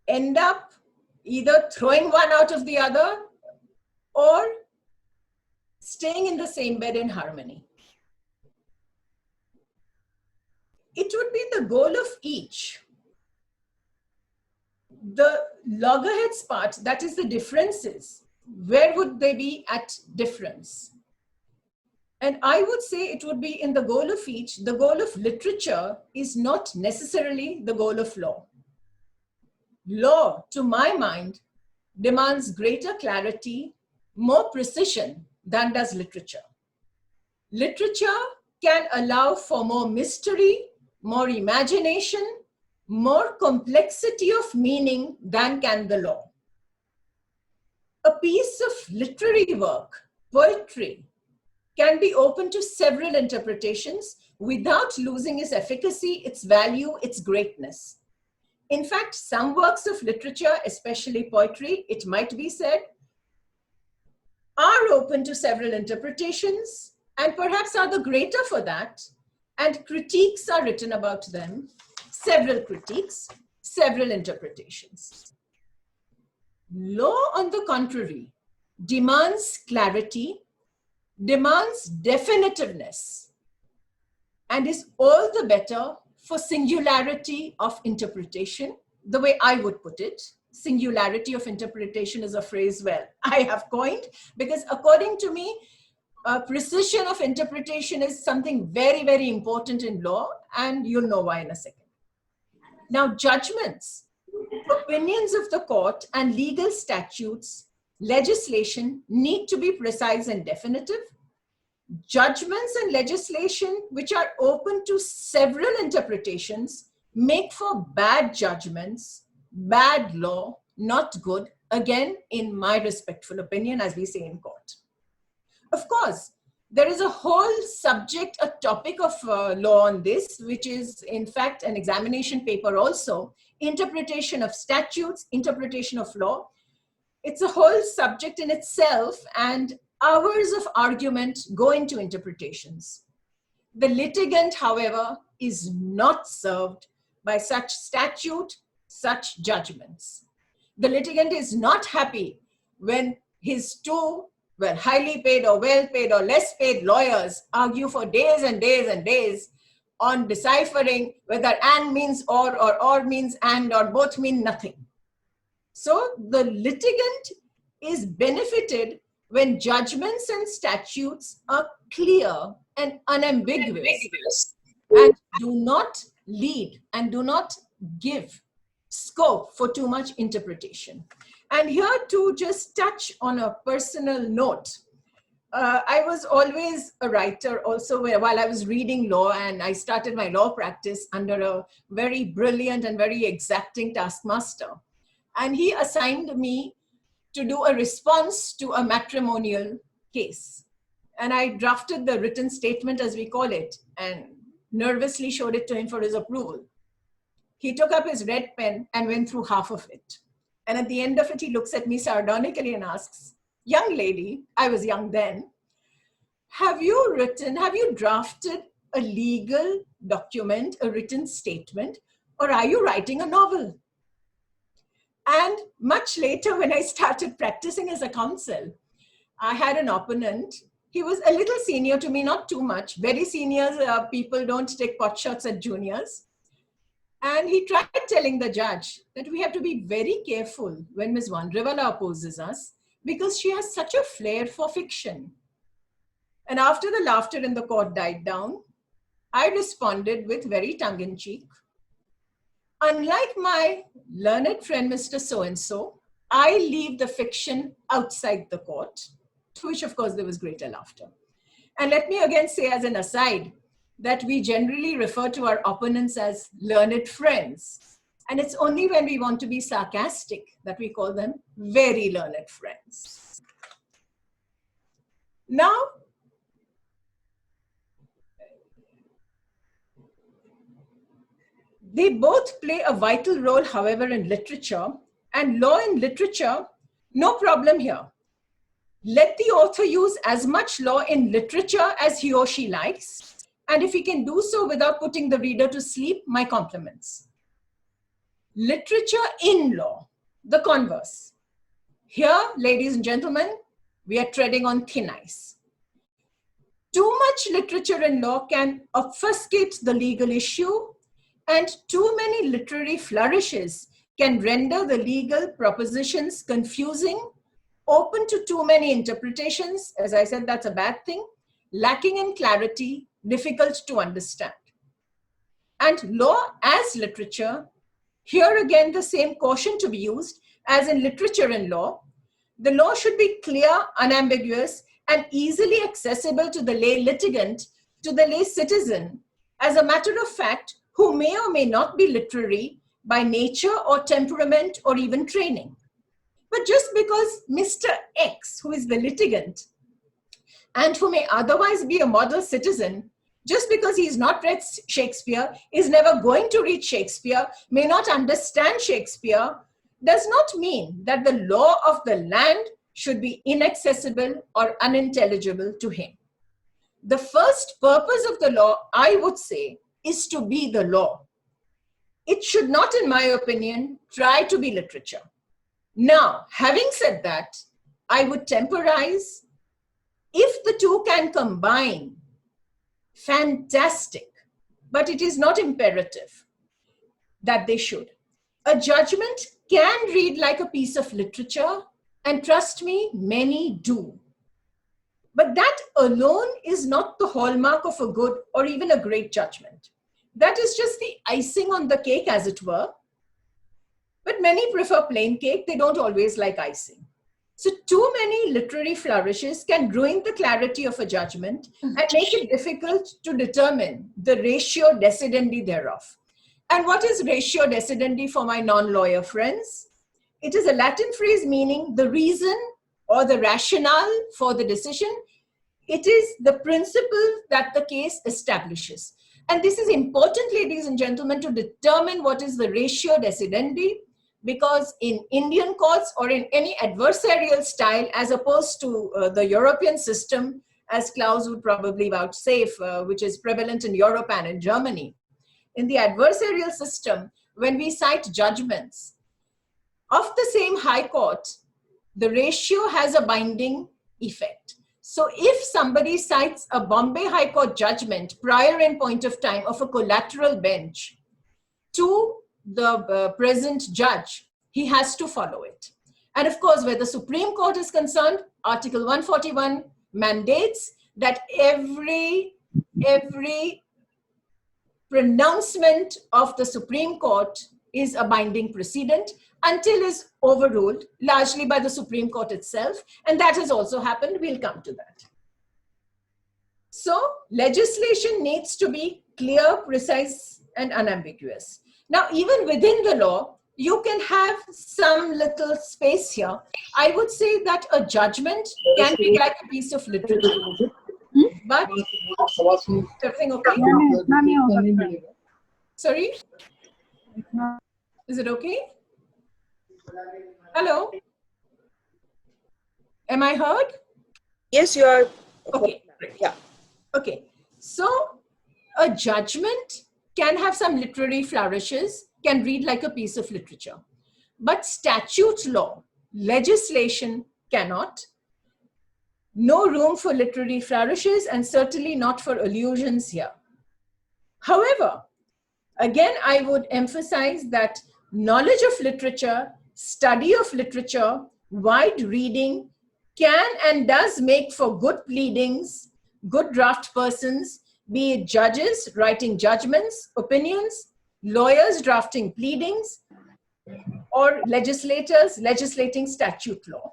end up either throwing one out of the other or staying in the same bed in harmony? It would be the goal of each. The loggerheads part, that is the differences, where would they be at difference? And I would say it would be in the goal of each. The goal of literature is not necessarily the goal of law. Law, to my mind, demands greater clarity, more precision than does literature. Literature can allow for more mystery, more imagination, more complexity of meaning than can the law. A piece of literary work, poetry, can be open to several interpretations without losing its efficacy, its value, its greatness. In fact, some works of literature, especially poetry, it might be said, are open to several interpretations and perhaps are the greater for that, and critiques are written about them, several critiques, several interpretations. Law, on the contrary, demands clarity, demands definitiveness, and is all the better for singularity of interpretation. The way I would put it, singularity of interpretation is a phrase, well, I have coined, because according to me, precision of interpretation is something very, very important in law, and you'll know why in a second. Now, judgments, opinions of the court, and legal statutes, legislation need to be precise and definitive. Judgments and legislation which are open to several interpretations make for bad judgments, bad law, not good, again, in my respectful opinion, as we say in court. Of course, there is a whole subject, a topic of law on this, which is in fact an examination paper also, interpretation of statutes, interpretation of law. It's a whole subject in itself, and hours of argument go into interpretations. The litigant, however, is not served by such statute, such judgments. The litigant is not happy when his two, well, highly paid or well paid or less paid lawyers argue for days and days and days on deciphering whether and means or means and, or both mean nothing. So the litigant is benefited when judgments and statutes are clear and unambiguous and do not lead and do not give scope for too much interpretation. And here to just touch on a personal note, I was always a writer also while I was reading law, and I started my law practice under a very brilliant and very exacting taskmaster. And he assigned me to do a response to a matrimonial case. And I drafted the written statement, as we call it, and nervously showed it to him for his approval. He took up his red pen and went through half of it. And at the end of it, he looks at me sardonically and asks, "Young lady," I was young then, have you drafted a legal document, a written statement, or are you writing a novel? And much later, when I started practicing as a counsel, I had an opponent. He was a little senior to me, not too much. Very seniors, people don't take pot shots at juniors. And he tried telling the judge that we have to be very careful when Ms. Wandrewala opposes us because she has such a flair for fiction. And after the laughter in the court died down, I responded with very tongue-in-cheek, "Unlike my learned friend, Mr. So-and-so, I leave the fiction outside the court," to which, of course, there was greater laughter. And let me again say as an aside that we generally refer to our opponents as learned friends. And it's only when we want to be sarcastic that we call them very learned friends. Now, they both play a vital role, however, in literature, and law in literature, no problem here. Let the author use as much law in literature as he or she likes, and if he can do so without putting the reader to sleep, my compliments. Literature in law, the converse. Here, ladies and gentlemen, we are treading on thin ice. Too much literature in law can obfuscate the legal issue, and too many literary flourishes can render the legal propositions confusing, open to too many interpretations. As I said, that's a bad thing. Lacking in clarity, difficult to understand. And law as literature, here again the same caution to be used as in literature and law. The law should be clear, unambiguous, and easily accessible to the lay litigant, to the lay citizen, as a matter of fact, who may or may not be literary by nature or temperament or even training. But just because Mr. X, who is the litigant, and who may otherwise be a model citizen, just because he's not read Shakespeare, is never going to read Shakespeare, may not understand Shakespeare, does not mean that the law of the land should be inaccessible or unintelligible to him. The first purpose of the law, I would say, is to be the law. It should not, in my opinion, try to be literature. Now, having said that, I would temporize. If the two can combine, fantastic, but it is not imperative that they should. A judgment can read like a piece of literature, and trust me, many do. But that alone is not the hallmark of a good or even a great judgment. That is just the icing on the cake, as it were. But many prefer plain cake. They don't always like icing. So too many literary flourishes can ruin the clarity of a judgment and make it difficult to determine the ratio decidendi thereof. And what is ratio decidendi for my non-lawyer friends? It is a Latin phrase meaning the reason or the rationale for the decision. It is the principle that the case establishes. And this is important, ladies and gentlemen, to determine what is the ratio decidendi, because in Indian courts or in any adversarial style, as opposed to the European system, as Klaus would probably vouchsafe, which is prevalent in Europe and in Germany. In the adversarial system, when we cite judgments of the same high court, the ratio has a binding effect. So if somebody cites a Bombay High Court judgment prior in point of time of a collateral bench to the present judge, he has to follow it. And of course, where the Supreme Court is concerned, Article 141 mandates that every pronouncement of the Supreme Court is a binding precedent until is overruled, largely by the Supreme Court itself. And that has also happened. We'll come to that. So legislation needs to be clear, precise, and unambiguous. Now, even within the law, you can have some little space here. I would say that a judgment can be like a piece of literature. But everything okay? Sorry? Is it okay? Hello? Am I heard? Yes, you are. Okay. Yeah. Okay. So a judgment can have some literary flourishes, can read like a piece of literature. But statute law, legislation cannot. No room for literary flourishes and certainly not for allusions here. However, again, I would emphasize that knowledge of literature, study of literature, wide reading can and does make for good pleadings, good draft persons, be it judges writing judgments, opinions, lawyers drafting pleadings, or legislators legislating statute law.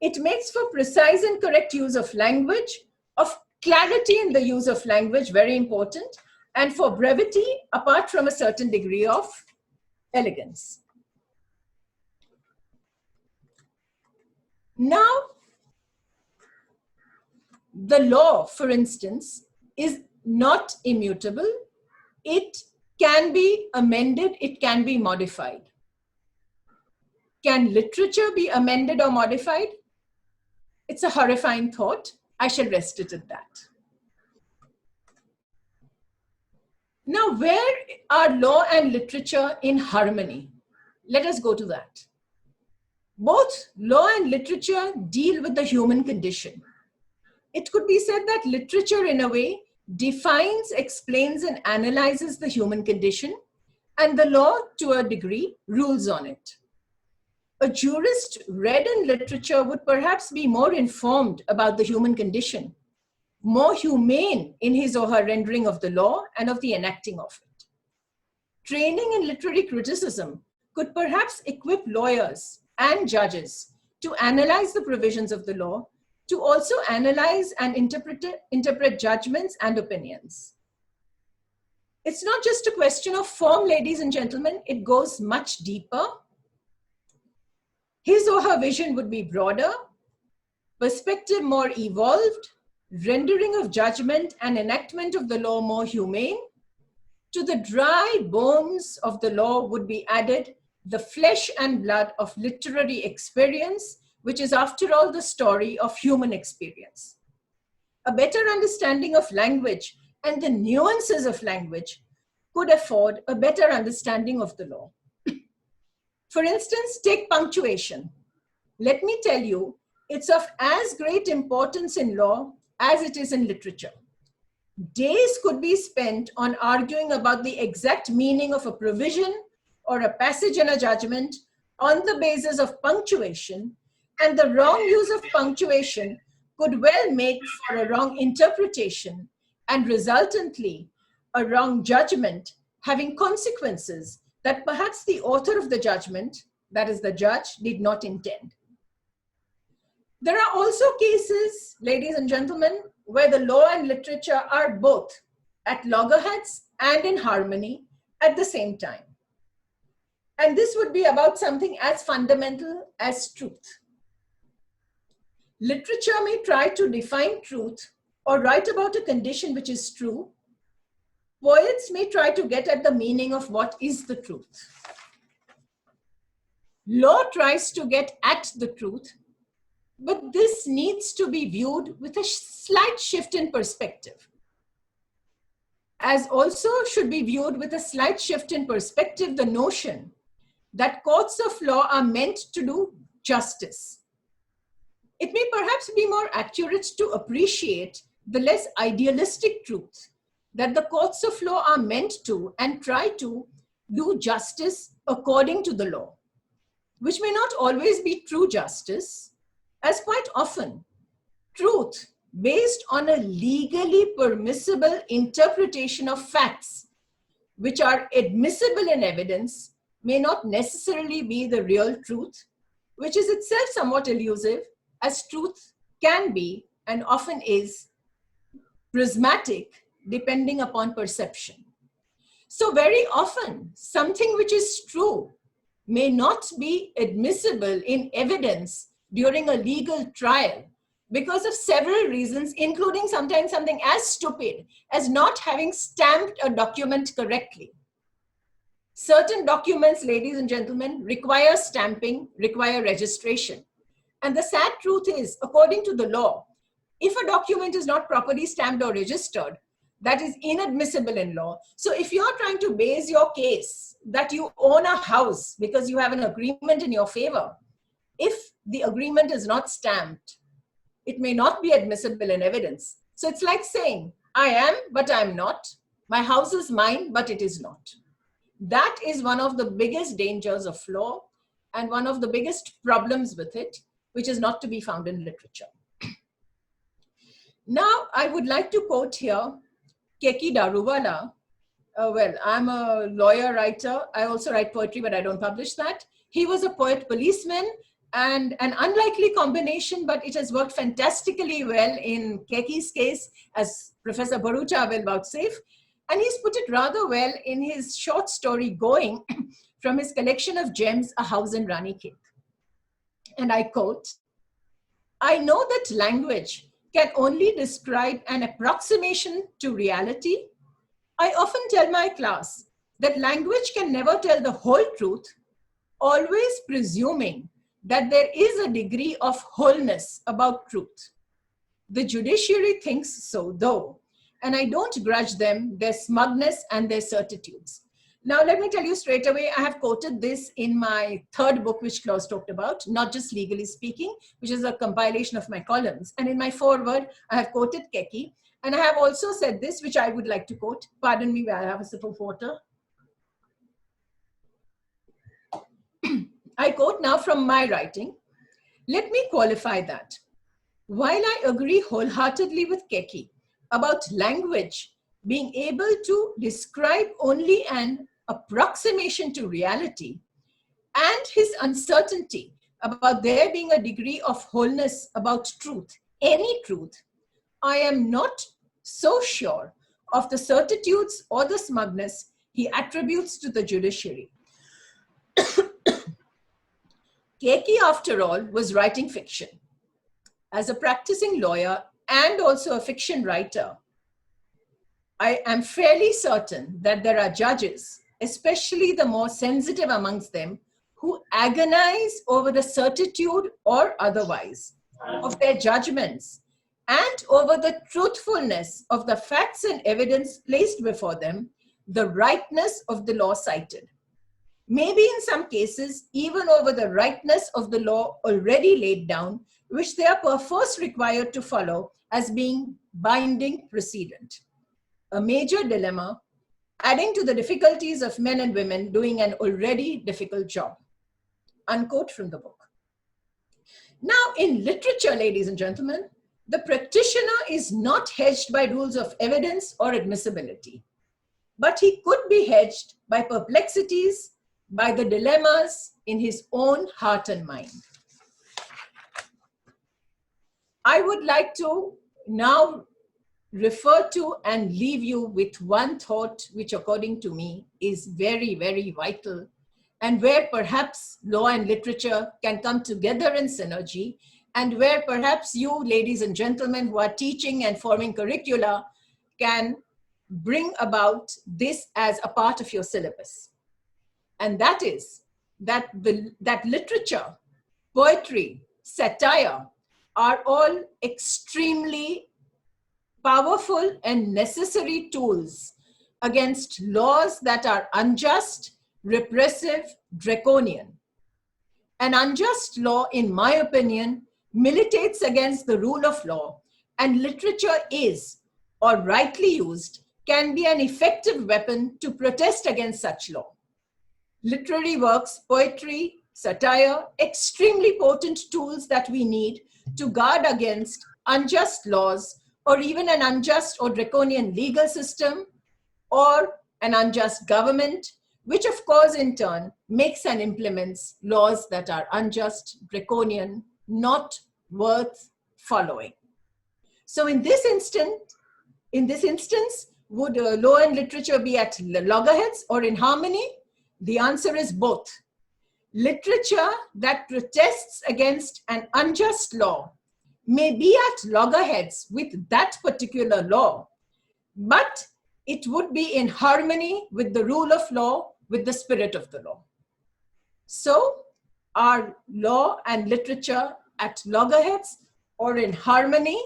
It makes for precise and correct use of language, of clarity in the use of language, very important, and for brevity, apart from a certain degree of elegance. Now, the law, for instance, is not immutable. It can be amended, it can be modified. Can literature be amended or modified? It's a horrifying thought. I shall rest it at that. Now, where are law and literature in harmony? Let us go to that. Both law and literature deal with the human condition. It could be said that literature, in a way, defines, explains, and analyzes the human condition, and the law, to a degree, rules on it. A jurist read in literature would perhaps be more informed about the human condition, more humane in his or her rendering of the law and of the enacting of it. Training in literary criticism could perhaps equip lawyers and judges to analyze the provisions of the law, to also analyze and interpret judgments and opinions. It's not just a question of form, ladies and gentlemen, it goes much deeper. His or her vision would be broader, perspective more evolved, rendering of judgment and enactment of the law more humane. To the dry bones of the law would be added the flesh and blood of literary experience, which is after all the story of human experience. A better understanding of language and the nuances of language could afford a better understanding of the law. For instance, take punctuation. Let me tell you, it's of as great importance in law as it is in literature. Days could be spent on arguing about the exact meaning of a provision or a passage in a judgment on the basis of punctuation, and the wrong use of punctuation could well make for a wrong interpretation and resultantly a wrong judgment having consequences that perhaps the author of the judgment, that is the judge, did not intend. There are also cases, ladies and gentlemen, where the law and literature are both at loggerheads and in harmony at the same time. And this would be about something as fundamental as truth. Literature may try to define truth or write about a condition which is true. Poets may try to get at the meaning of what is the truth. Law tries to get at the truth, but this needs to be viewed with a slight shift in perspective. As also should be viewed with a slight shift in perspective the notion that courts of law are meant to do justice. It may perhaps be more accurate to appreciate the less idealistic truth that the courts of law are meant to and try to do justice according to the law, which may not always be true justice, as quite often truth based on a legally permissible interpretation of facts, which are admissible in evidence, may not necessarily be the real truth, which is itself somewhat elusive, as truth can be and often is prismatic depending upon perception. So very often, something which is true may not be admissible in evidence during a legal trial because of several reasons, including sometimes something as stupid as not having stamped a document correctly. Certain documents, ladies and gentlemen, require stamping, require registration. And the sad truth is, according to the law, if a document is not properly stamped or registered, that is inadmissible in law. So if you're trying to base your case that you own a house because you have an agreement in your favor, if the agreement is not stamped, it may not be admissible in evidence. So it's like saying, I am, but I'm not. My house is mine, but it is not. That is one of the biggest dangers of law and one of the biggest problems with it, which is not to be found in literature. Now, I would like to quote here Can Darwala. Well, I'm a lawyer writer. I also write poetry, but I don't publish that. He was a poet policeman, and an unlikely combination, but it has worked fantastically well in Keki's case, as Professor Bharucha will vouchsafe. And he's put it rather well in his short story, Going, from his collection of gems, A House in Ranikhet. And I quote, I know that language can only describe an approximation to reality. I often tell my class that language can never tell the whole truth, always presuming that there is a degree of wholeness about truth. The judiciary thinks so, though, and I don't grudge them their smugness and their certitudes. Now, let me tell you straight away, I have quoted this in my third book, which Klaus talked about, Not Just Legally Speaking, which is a compilation of my columns. And in my foreword, I have quoted Keki. And I have also said this, which I would like to quote. Pardon me, I have a sip of water. I quote now from my writing. Let me qualify that. While I agree wholeheartedly with Keki about language being able to describe only an approximation to reality, and his uncertainty about there being a degree of wholeness about truth, any truth, I am not so sure of the certitudes or the smugness he attributes to the judiciary. Keki, after all, was writing fiction. As a practicing lawyer and also a fiction writer, I am fairly certain that there are judges, especially the more sensitive amongst them, who agonize over the certitude or otherwise of their judgments and over the truthfulness of the facts and evidence placed before them, the rightness of the law cited. Maybe in some cases, even over the rightness of the law already laid down, which they are perforce required to follow as being binding precedent. A major dilemma, adding to the difficulties of men and women doing an already difficult job. Unquote from the book. Now, in literature, ladies and gentlemen, the practitioner is not hedged by rules of evidence or admissibility, but he could be hedged by perplexities, by the dilemmas in his own heart and mind. I would like to now refer to and leave you with one thought, which according to me is very, very vital, and where perhaps law and literature can come together in synergy, and where perhaps you, ladies and gentlemen, who are teaching and forming curricula can bring about this as a part of your syllabus. And that is that literature, poetry, satire are all extremely powerful and necessary tools against laws that are unjust, repressive, draconian. An unjust law, in my opinion, militates against the rule of law, and literature is, or rightly used, can be an effective weapon to protest against such law. Literary works, poetry, satire, extremely potent tools that we need to guard against unjust laws, or even an unjust or draconian legal system, or an unjust government, which of course in turn makes and implements laws that are unjust, draconian, not worth following. So in this instance, would law and literature be at loggerheads or in harmony? The answer is both. Literature that protests against an unjust law may be at loggerheads with that particular law, but it would be in harmony with the rule of law, with the spirit of the law. So, are law and literature at loggerheads or in harmony?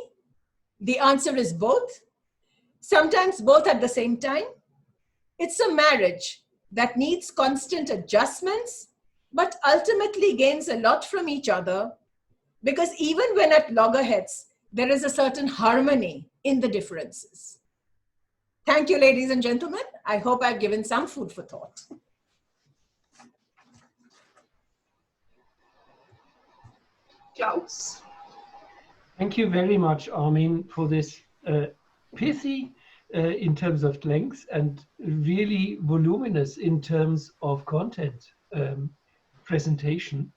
The answer is both. Sometimes both at the same time. It's a marriage that needs constant adjustments, but ultimately gains a lot from each other, because even when at loggerheads, there is a certain harmony in the differences. Thank you, ladies and gentlemen. I hope I've given some food for thought. Klaus. Thank you very much, Armin, for this pithy in terms of length and really voluminous in terms of content presentation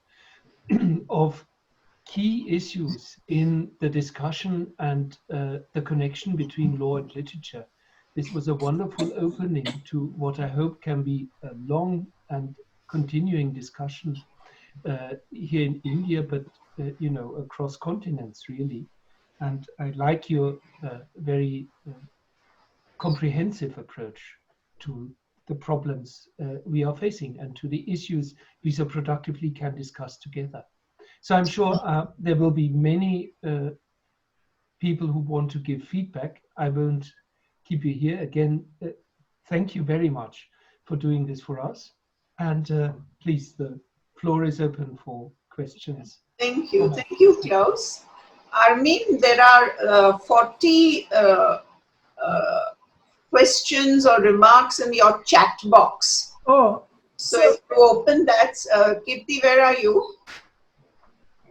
of key issues in the discussion and the connection between law and literature. This was a wonderful opening to what I hope can be a long and continuing discussion here in India, but you know, across continents really. And I like your very comprehensive approach to the problems we are facing and to the issues we so productively can discuss together. So I'm sure there will be many people who want to give feedback. I won't keep you here. Again, thank you very much for doing this for us. And please, the floor is open for questions. Thank you. Thank you, Klaus. Armin, there are 40 questions or remarks in your chat box. Oh. So if you open that, Kirti, where are you?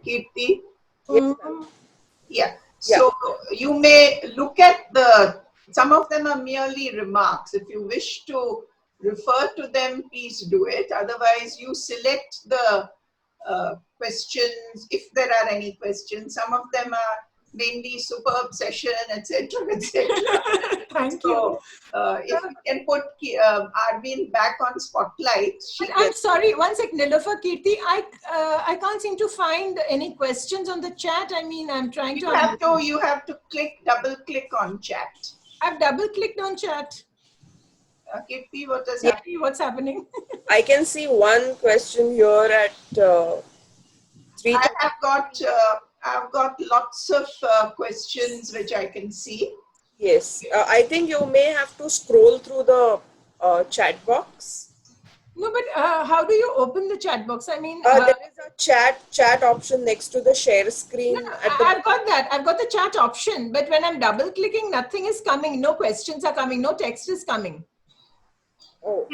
Kirti? Yeah. So you may look at some of them are merely remarks. If you wish to refer to them, please do it. Otherwise, you select the questions, if there are any questions. Some of them are mainly superb session, etc., etc. Thank you. If we can put Armin back on spotlight. I'm sorry, one sec, Nilofer, Kirti, I can't seem to find any questions on the chat. I mean, I'm trying to... You have to double click on chat. I've double clicked on chat. Kirti, what is Yeah. happening? What's happening? I can see one question here at 3. I have got I've got lots of questions which I can see. Yes, I think you may have to scroll through the chat box. No, but how do you open the chat box? I mean, There is a chat option next to the share screen. I've got that. I've got the chat option, but when I'm double clicking, nothing is coming. No questions are coming. No text is coming. Oh,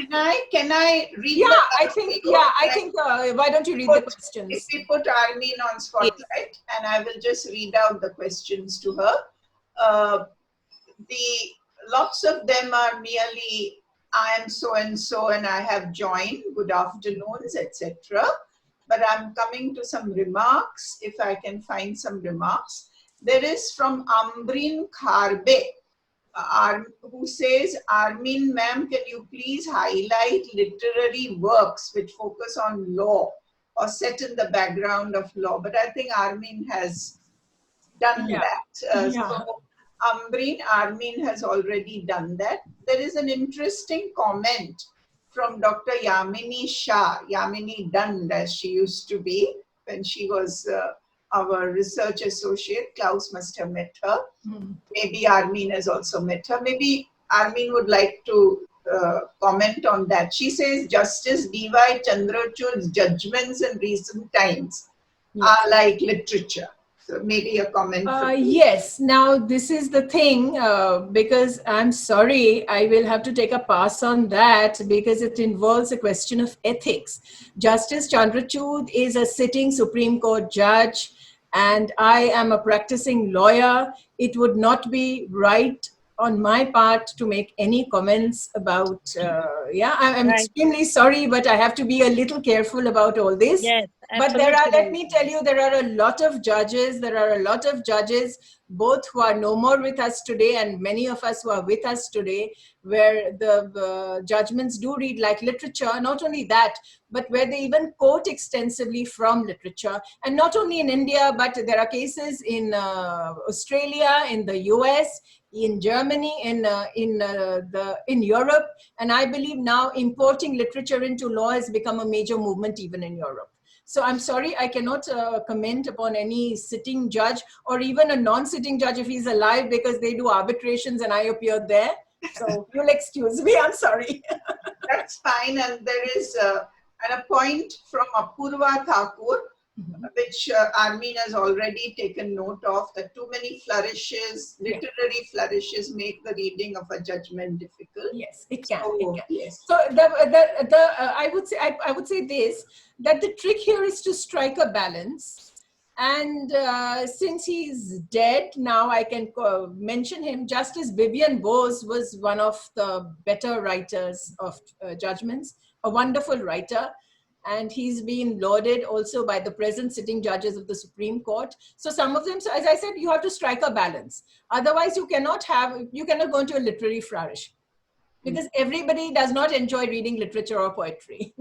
Can I read? Yeah, the I think. article? Yeah, I think. Why don't you read the questions? If we put Armin on spotlight, and I will just read out the questions to her. Lots of them are merely I am so and so and I have joined, good afternoons, etc. But I'm coming to some remarks, if I can find some remarks. There is from Ambreen Kharbe, who says, Armin ma'am, can you please highlight literary works which focus on law or set in the background of law? But I think Armin has done that. So Armin has already done that. There is an interesting comment from Dr. Yamini Shah, Yamini Dund as she used to be when she was our research associate. Klaus must have met her. Maybe Armin has also met her. Maybe Armin would like to comment on that. She says Justice D.Y. Chandrachud's judgments in recent times are like literature. So maybe a comment. Yes. Now, this is the thing, because I'm sorry, I will have to take a pass on that because it involves a question of ethics. Justice Chandrachud is a sitting Supreme Court judge, and I am a practicing lawyer. It would not be right on my part to make any comments about, I'm extremely sorry, but I have to be a little careful about all this. Yes. But let me tell you, there are a lot of judges. There are a lot of judges, both who are no more with us today and many of us who are with us today, where the judgments do read like literature. Not only that, but where they even quote extensively from literature. And not only in India, but there are cases in Australia, in the US, in Germany, in Europe. And I believe now importing literature into law has become a major movement even in Europe. So I'm sorry, I cannot comment upon any sitting judge or even a non-sitting judge if he's alive, because they do arbitrations and I appear there. So you'll excuse me, I'm sorry. That's fine. And there is a point from Apurva Thakur, which Armin has already taken note of, that too many flourishes, literary flourishes, make the reading of a judgment difficult. Yes, it can. So, it can. Yes. So I would say this, that the trick here is to strike a balance. And since he's dead now, I can mention him. Justice Vivian Bose was one of the better writers of judgments, a wonderful writer. And he's been lauded also by the present sitting judges of the Supreme Court. So some of them, so as I said, you have to strike a balance. Otherwise, you cannot go into a literary flourish, because everybody does not enjoy reading literature or poetry.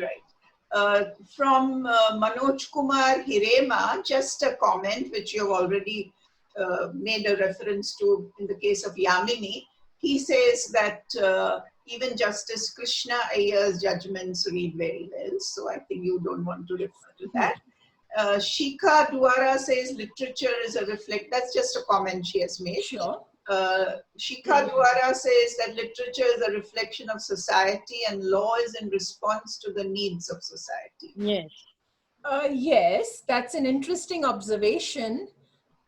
Right. From Manoj Kumar Hirema, just a comment which you have already made a reference to in the case of Yamini. He says that even Justice Krishna Iyer's judgments read very well. So I think you don't want to refer to that. Shikha Duara says literature is a that's just a comment she has made. Sure. Shikha Duara says that literature is a reflection of society and law is in response to the needs of society. Yes. Yes, that's an interesting observation.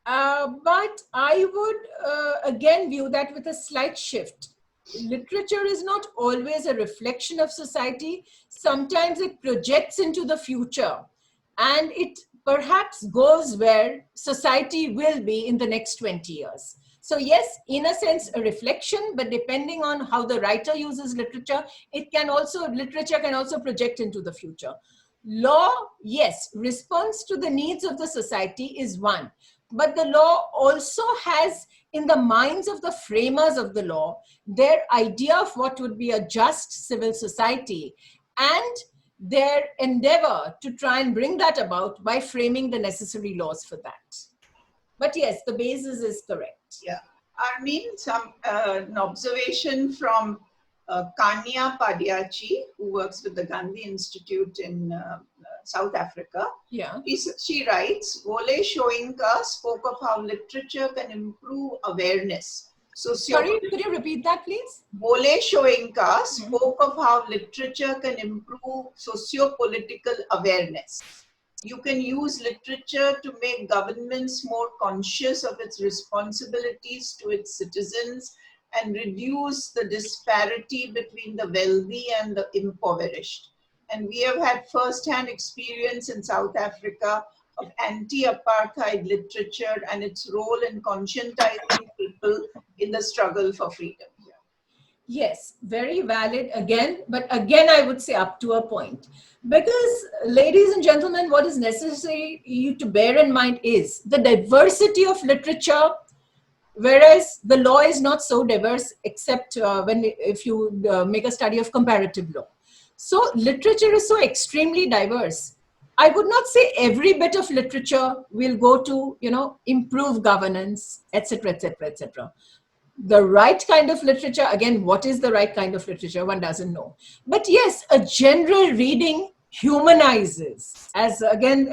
But I would again view that with a slight shift. Literature is not always a reflection of society. Sometimes it projects into the future, and it perhaps goes where society will be in the next 20 years. So yes, in a sense, a reflection, but depending on how the writer uses literature, literature can also project into the future. Law, yes, response to the needs of the society is one. But the law also has, in the minds of the framers of the law, their idea of what would be a just civil society and their endeavor to try and bring that about by framing the necessary laws for that. But yes, the basis is correct. Yeah. Armin, an observation from Kanya Padiachi, who works with the Gandhi Institute in South Africa. Yeah. She writes, Wole Soyinka spoke of how literature can improve awareness. Sorry, could you repeat that, please? Wole Soyinka spoke of how literature can improve socio-political awareness. You can use literature to make governments more conscious of its responsibilities to its citizens and reduce the disparity between the wealthy and the impoverished. And we have had first-hand experience in South Africa of anti-apartheid literature and its role in conscientizing people in the struggle for freedom. Yes, very valid again, but again, I would say up to a point. Because, ladies and gentlemen, what is necessary you to bear in mind is the diversity of literature, whereas the law is not so diverse except if you make a study of comparative law. So literature is so extremely diverse. I would not say every bit of literature will go to, improve governance, etc., etc., etc. The right kind of literature, again, what is the right kind of literature? One doesn't know. But yes, a general reading humanizes, as again,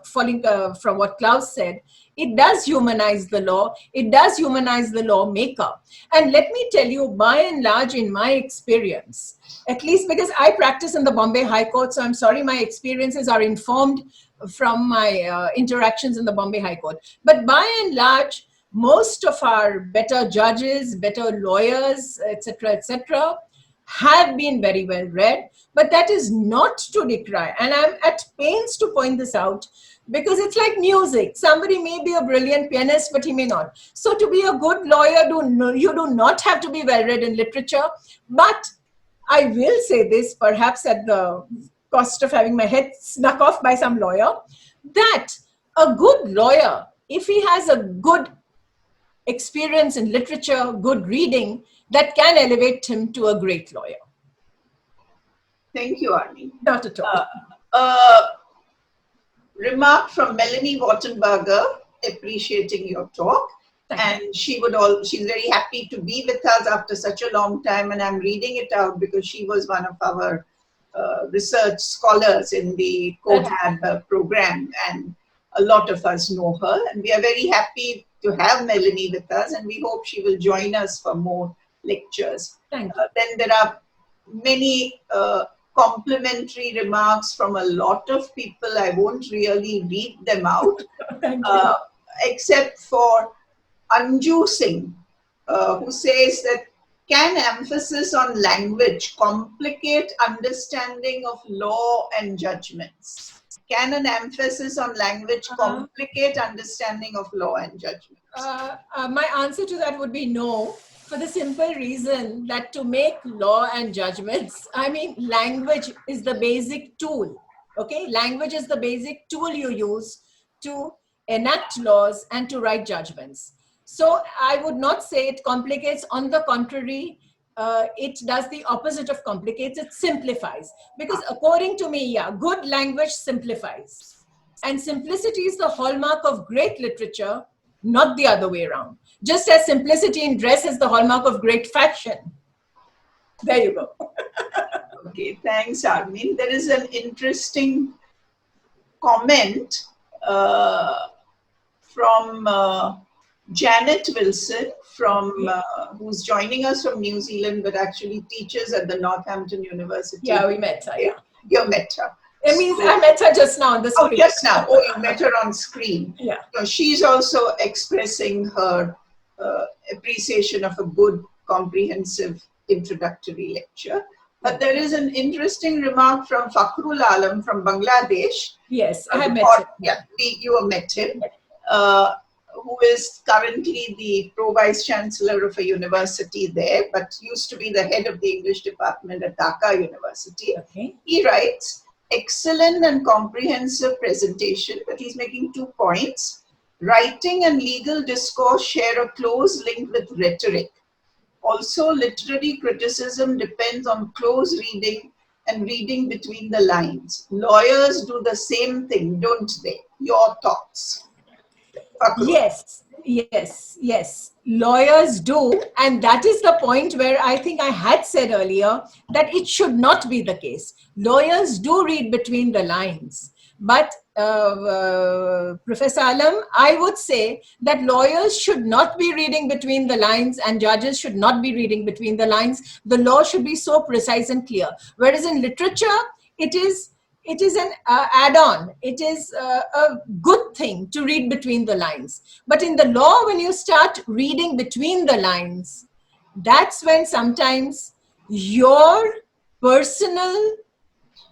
following from what Klaus said, it does humanize the law. It does humanize the lawmaker. And let me tell you, by and large, in my experience, at least because I practice in the Bombay High Court, so I'm sorry my experiences are informed from my interactions in the Bombay High Court. But by and large, most of our better judges, better lawyers, etc., have been very well read, but that is not to decry. And I'm at pains to point this out because it's like music. Somebody may be a brilliant pianist, but he may not. So to be a good lawyer, you do not have to be well read in literature. But I will say this, perhaps at the cost of having my head snuck off by some lawyer, that a good lawyer, if he has a good experience in literature, good reading, that can elevate him to a great lawyer. Thank you, Armin. Not at all. Remark from Melanie Wattenberger, appreciating your talk. And she's very happy to be with us after such a long time. And I'm reading it out because she was one of our research scholars in the CoHaB program. And a lot of us know her. And we are very happy to have Melanie with us. And we hope she will join us for more lectures. Thank you. Then there are many complimentary remarks from a lot of people. I won't really read them out, except for Anju Singh, who says that can emphasis on language complicate understanding of law and judgments? Can an emphasis on language complicate understanding of law and judgments? My answer to that would be no, for the simple reason that to make law and judgments, language is the basic tool. Okay, language is the basic tool you use to enact laws and to write judgments. So I would not say it complicates. On the contrary, it does the opposite of complicates. It simplifies. Because according to me, good language simplifies. And simplicity is the hallmark of great literature, not the other way around. Just as simplicity in dress is the hallmark of great fashion. There you go. Okay, thanks, Armin. There is an interesting comment from Janet Wilson, who's joining us from New Zealand, but actually teaches at the Northampton University. Yeah, we met her. Yeah. You met her. I met her just now on the screen. Oh, just now. Oh, you met her on screen. Yeah. So she's also expressing her appreciation of a good, comprehensive introductory lecture. But there is an interesting remark from Fakhrul Alam from Bangladesh. Yes, I met him. Yeah, you have met him. Who is currently the Pro-Vice Chancellor of a university there, but used to be the head of the English department at Dhaka University. Okay. He writes, excellent and comprehensive presentation, but he's making 2 points. Writing and legal discourse share a close link with rhetoric. Also, literary criticism depends on close reading and reading between the lines. Lawyers do the same thing, don't they? Your thoughts? Yes, Yes, yes, lawyers do. And that is the point where I think I had said earlier that it should not be the case. Lawyers do read between the lines. But Professor Alam, I would say that lawyers should not be reading between the lines and judges should not be reading between the lines. The law should be so precise and clear. Whereas in literature, it is an add-on. It is a good thing to read between the lines. But in the law, when you start reading between the lines, that's when sometimes your personal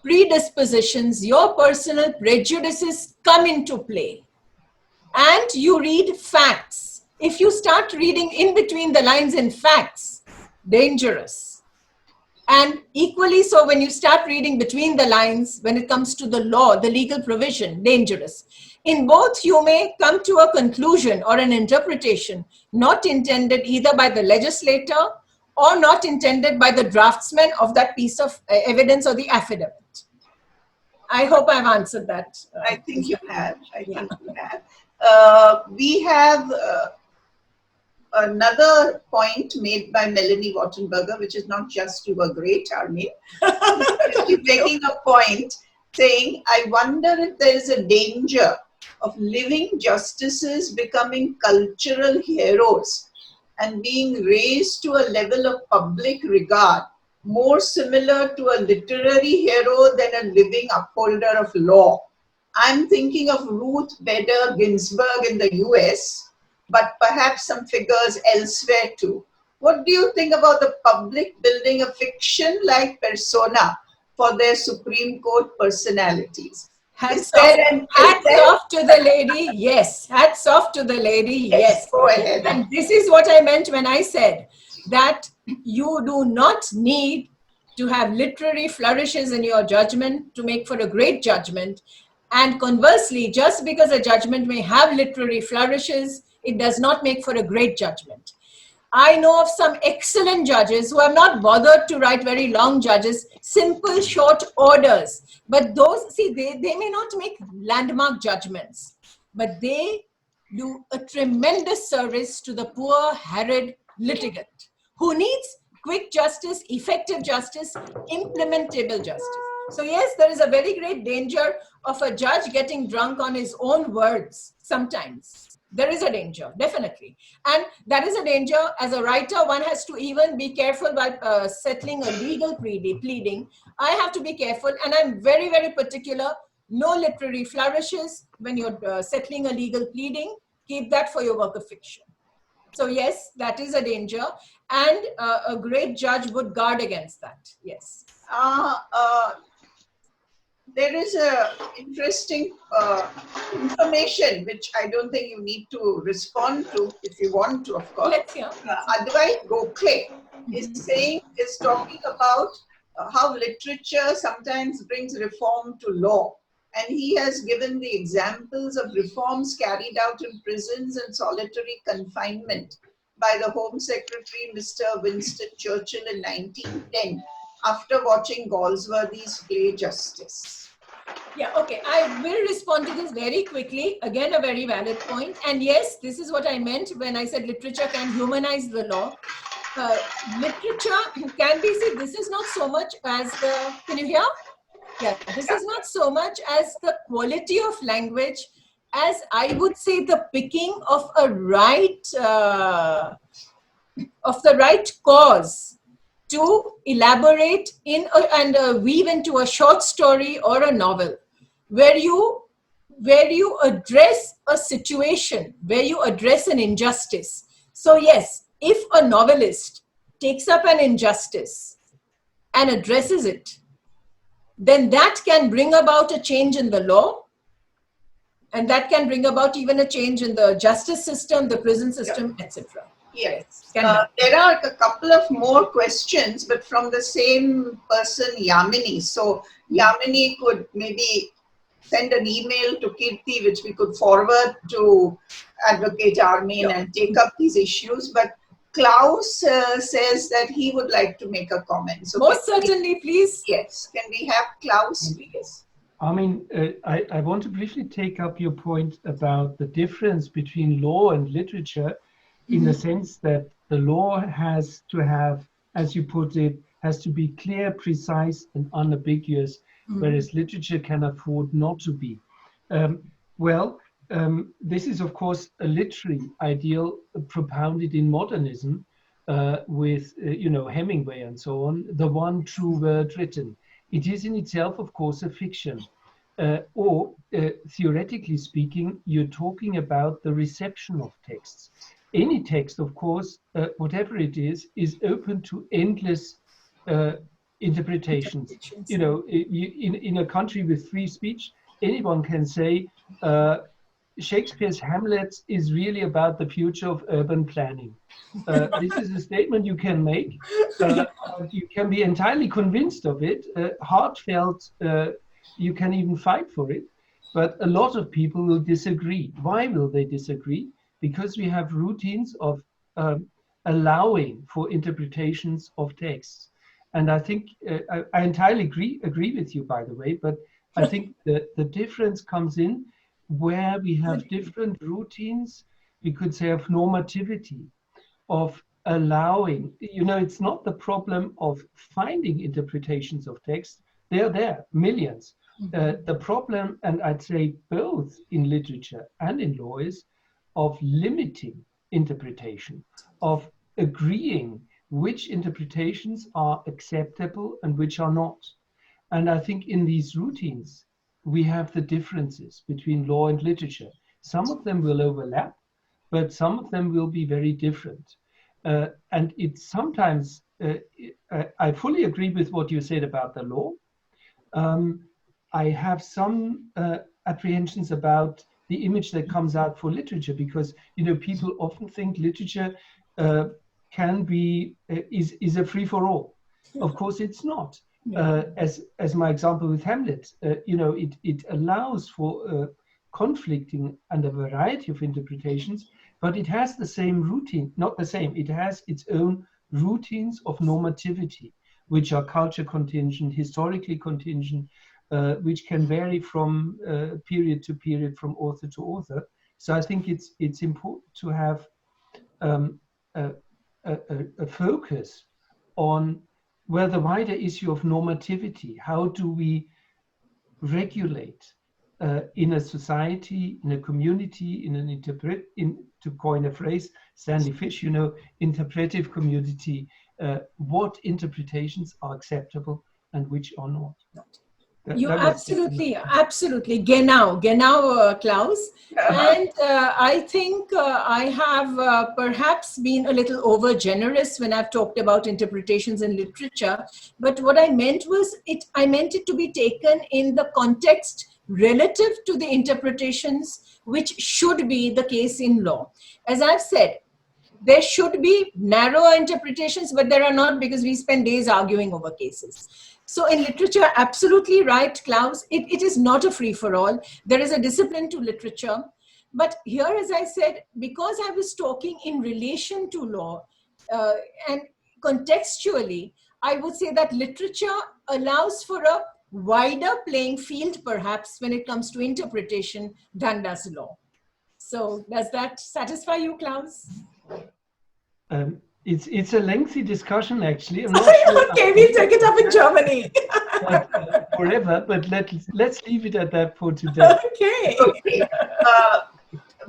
predispositions, your personal prejudices come into play. And you read facts. If you start reading in between the lines in facts, dangerous. And equally so, when you start reading between the lines, when it comes to the law, the legal provision, dangerous. In both, you may come to a conclusion or an interpretation not intended either by the legislator or not intended by the draftsman of that piece of evidence or the affidavit. I hope I've answered that. I think you have. I think you have. We have another point made by Melanie Wattenberger, which is not just you were great, Armin. She's making a point saying, I wonder if there is a danger of living justices becoming cultural heroes and being raised to a level of public regard more similar to a literary hero than a living upholder of law. I'm thinking of Ruth Bader Ginsburg in the US, but perhaps some figures elsewhere too. What do you think about the public building a fiction-like persona for their Supreme Court personalities? Hats off to the lady, yes. Hats off to the lady, yes. Go ahead. And this is what I meant when I said that you do not need to have literary flourishes in your judgment to make for a great judgment. And conversely, just because a judgment may have literary flourishes, it does not make for a great judgment. I know of some excellent judges who have not bothered to write very long judges, simple short orders. But those, see, they may not make landmark judgments, but they do a tremendous service to the poor, harried litigant who needs quick justice, effective justice, implementable justice. So yes, there is a very great danger of a judge getting drunk on his own words sometimes. There is a danger, definitely. And that is a danger. As a writer, one has to even be careful while settling a legal pleading. I have to be careful, and I'm very, very particular. No literary flourishes when you're settling a legal pleading. Keep that for your work of fiction. So yes, that is a danger. And a great judge would guard against that, yes. There is a interesting information which I don't think you need to respond to if you want to, of course. Let's hear. Advait Gokhale is talking about how literature sometimes brings reform to law. And he has given the examples of reforms carried out in prisons and solitary confinement by the Home Secretary, Mr. Winston Churchill, in 1910, after watching Galsworthy's play Justice. Yeah, okay. I will respond to this very quickly. Again, a very valid point. And yes, this is what I meant when I said literature can humanize the law. Literature can be said, this is not so much as the, can you hear? Yeah, this is not so much as the quality of language as I would say the picking of a right, of the right cause to elaborate in and weave into a short story or a novel where you address a situation, where you address an injustice. So yes, if a novelist takes up an injustice and addresses it, then that can bring about a change in the law, and that can bring about even a change in the justice system, the prison system, etc. Yes. There are a couple of more questions, but from the same person, Yamini. So Yamini could maybe send an email to Kirti, which we could forward to Advocate Armin and take up these issues. But Klaus says that he would like to make a comment. So most certainly, please. Yes. Can we have Klaus, please? I mean, I want to briefly take up your point about the difference between law and literature, in the sense that the law has to have, as you put it, has to be clear, precise, and unambiguous, whereas literature can afford not to be. This is, of course, a literary ideal propounded in modernism with, Hemingway and so on, the one true word written. It is in itself, of course, a fiction. Or theoretically speaking, you're talking about the reception of texts. Any text, of course, whatever it is open to endless interpretations. You know, in a country with free speech, anyone can say Shakespeare's Hamlet is really about the future of urban planning. This is a statement you can make. You can be entirely convinced of it, heartfelt. You can even fight for it. But a lot of people will disagree. Why will they disagree? Because we have routines of allowing for interpretations of texts. And I think I entirely agree with you, by the way, but I think the difference comes in where we have different routines, we could say, of normativity, of allowing, it's not the problem of finding interpretations of text. They're there, millions. The problem, and I'd say both in literature and in law, is of limiting interpretation, of agreeing which interpretations are acceptable and which are not. And I think in these routines, we have the differences between law and literature. Some of them will overlap, but some of them will be very different. And it's sometimes, I fully agree with what you said about the law. I have some apprehensions about the image that comes out for literature, because people often think literature can be is a free for all. Of course, it's not. As my example with Hamlet, it allows for conflicting and a variety of interpretations, but it has the same routine, not the same. It has its own routines of normativity, which are culture contingent, historically contingent, which can vary from period to period, from author to author. So I think it's important to have a focus on the wider issue of normativity. How do we regulate in a society, in a community, to coin a phrase, Stanley Fish, interpretive community, what interpretations are acceptable and which are not. You absolutely. Genau, Klaus. And I think I have perhaps been a little over generous when I've talked about interpretations in literature. But what I meant was, I meant it to be taken in the context relative to the interpretations, which should be the case in law. As I've said, there should be narrower interpretations, but there are not, because we spend days arguing over cases. So in literature, absolutely right, Klaus, it is not a free-for-all. There is a discipline to literature. But here, as I said, because I was talking in relation to law and contextually, I would say that literature allows for a wider playing field, perhaps, when it comes to interpretation than does law. So does that satisfy you, Klaus? It's a lengthy discussion, actually. I'm not sure. Okay, we'll take it up in Germany. Forever, but let's leave it at that for today. Okay.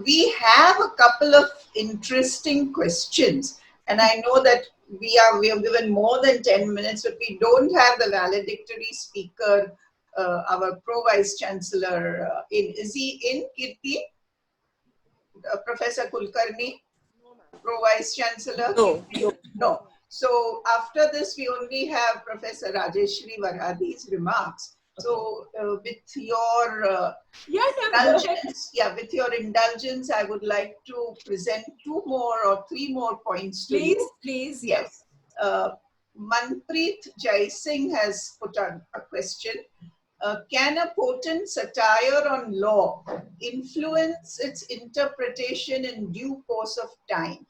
We have a couple of interesting questions, and I know that we have given more than 10 minutes, but we don't have the valedictory speaker, our Pro-Vice Chancellor. Is he in, Kirti? Professor Kulkarni? Pro-Vice Chancellor? No. So after this, we only have Professor Rajeshri Varadi's remarks. So with your indulgence, I would like to present 2 more or 3 more points to you. Please, yes. Manpreet Jai Singh has put on a question. Can a potent satire on law influence its interpretation in due course of time?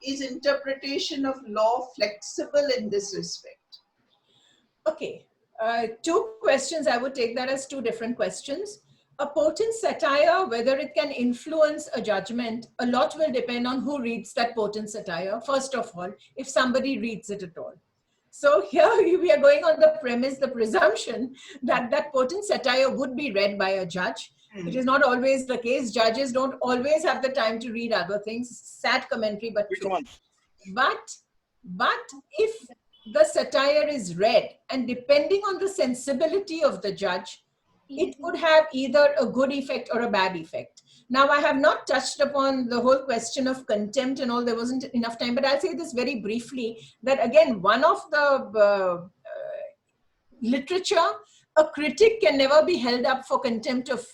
Is interpretation of law flexible in this respect? Okay. Two questions. I would take that as two different questions. A potent satire, whether it can influence a judgment, a lot will depend on who reads that potent satire, first of all, if somebody reads it at all. So here we are going on the premise, the presumption that that potent satire would be read by a judge. It is not always the case. Judges don't always have the time to read other things. Sad commentary, but true. But if the satire is read, and depending on the sensibility of the judge, it could have either a good effect or a bad effect. Now, I have not touched upon the whole question of contempt and all. There wasn't enough time, but I'll say this very briefly, that again, one of the literature, a critic can never be held up for contempt of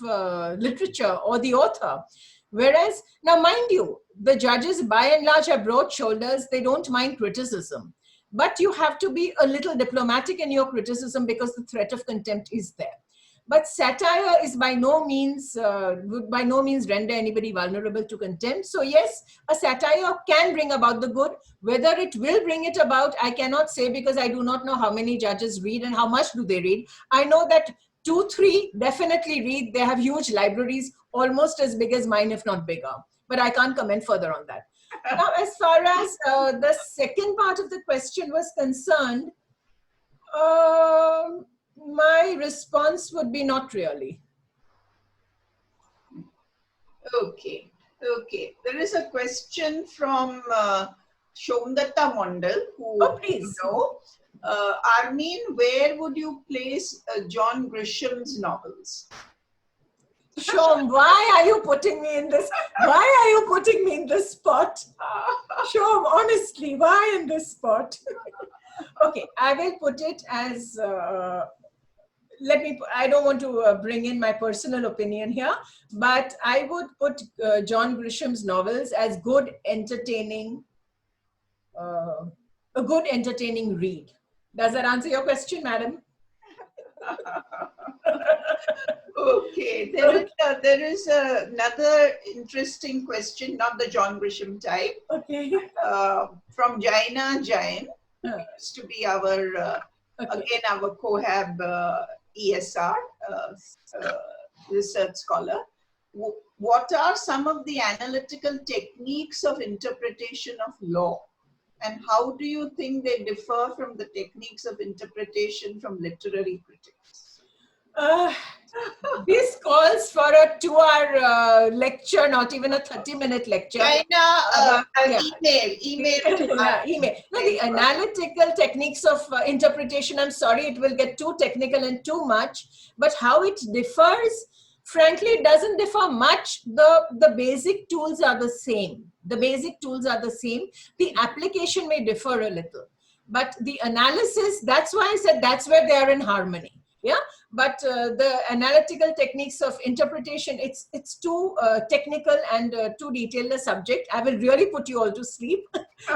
literature or the author. Whereas, now mind you, the judges by and large have broad shoulders. They don't mind criticism. But you have to be a little diplomatic in your criticism because the threat of contempt is there. But satire is by no means, would by no means render anybody vulnerable to contempt. So yes, a satire can bring about the good. Whether it will bring it about, I cannot say, because I do not know how many judges read and how much do they read. I know that 2, 3 definitely read. They have huge libraries, almost as big as mine, if not bigger. But I can't comment further on that. Now, as far as the second part of the question was concerned, my response would be not really. Okay. Okay. There is a question from Shomdatta Mondal, who please. you know. Armin, where would you place John Grisham's novels? Shom, why are you putting me in this? Why are you putting me in this spot? Shom, honestly, why in this spot? Okay, I will put it as, I don't want to bring in my personal opinion here, but I would put John Grisham's novels as good, entertaining, a good, entertaining read. Does that answer your question, madam? Okay, there is another interesting question, not the John Grisham type, okay. from Jaina Jain, who used to be our, again, our CoHaB ESR research scholar. What are some of the analytical techniques of interpretation of law? And how do you think they differ from the techniques of interpretation from literary critics? This calls for a 2-hour lecture, not even a 30-minute lecture. China, email. No, the analytical techniques of interpretation, I'm sorry, it will get too technical and too much, but how it differs, frankly, it doesn't differ much. The basic tools are the same. The basic tools are the same. The application may differ a little, but the analysis, that's why I said that's where they are in harmony. Yeah, but the analytical techniques of interpretation, it's too technical and too detailed a subject. I will really put you all to sleep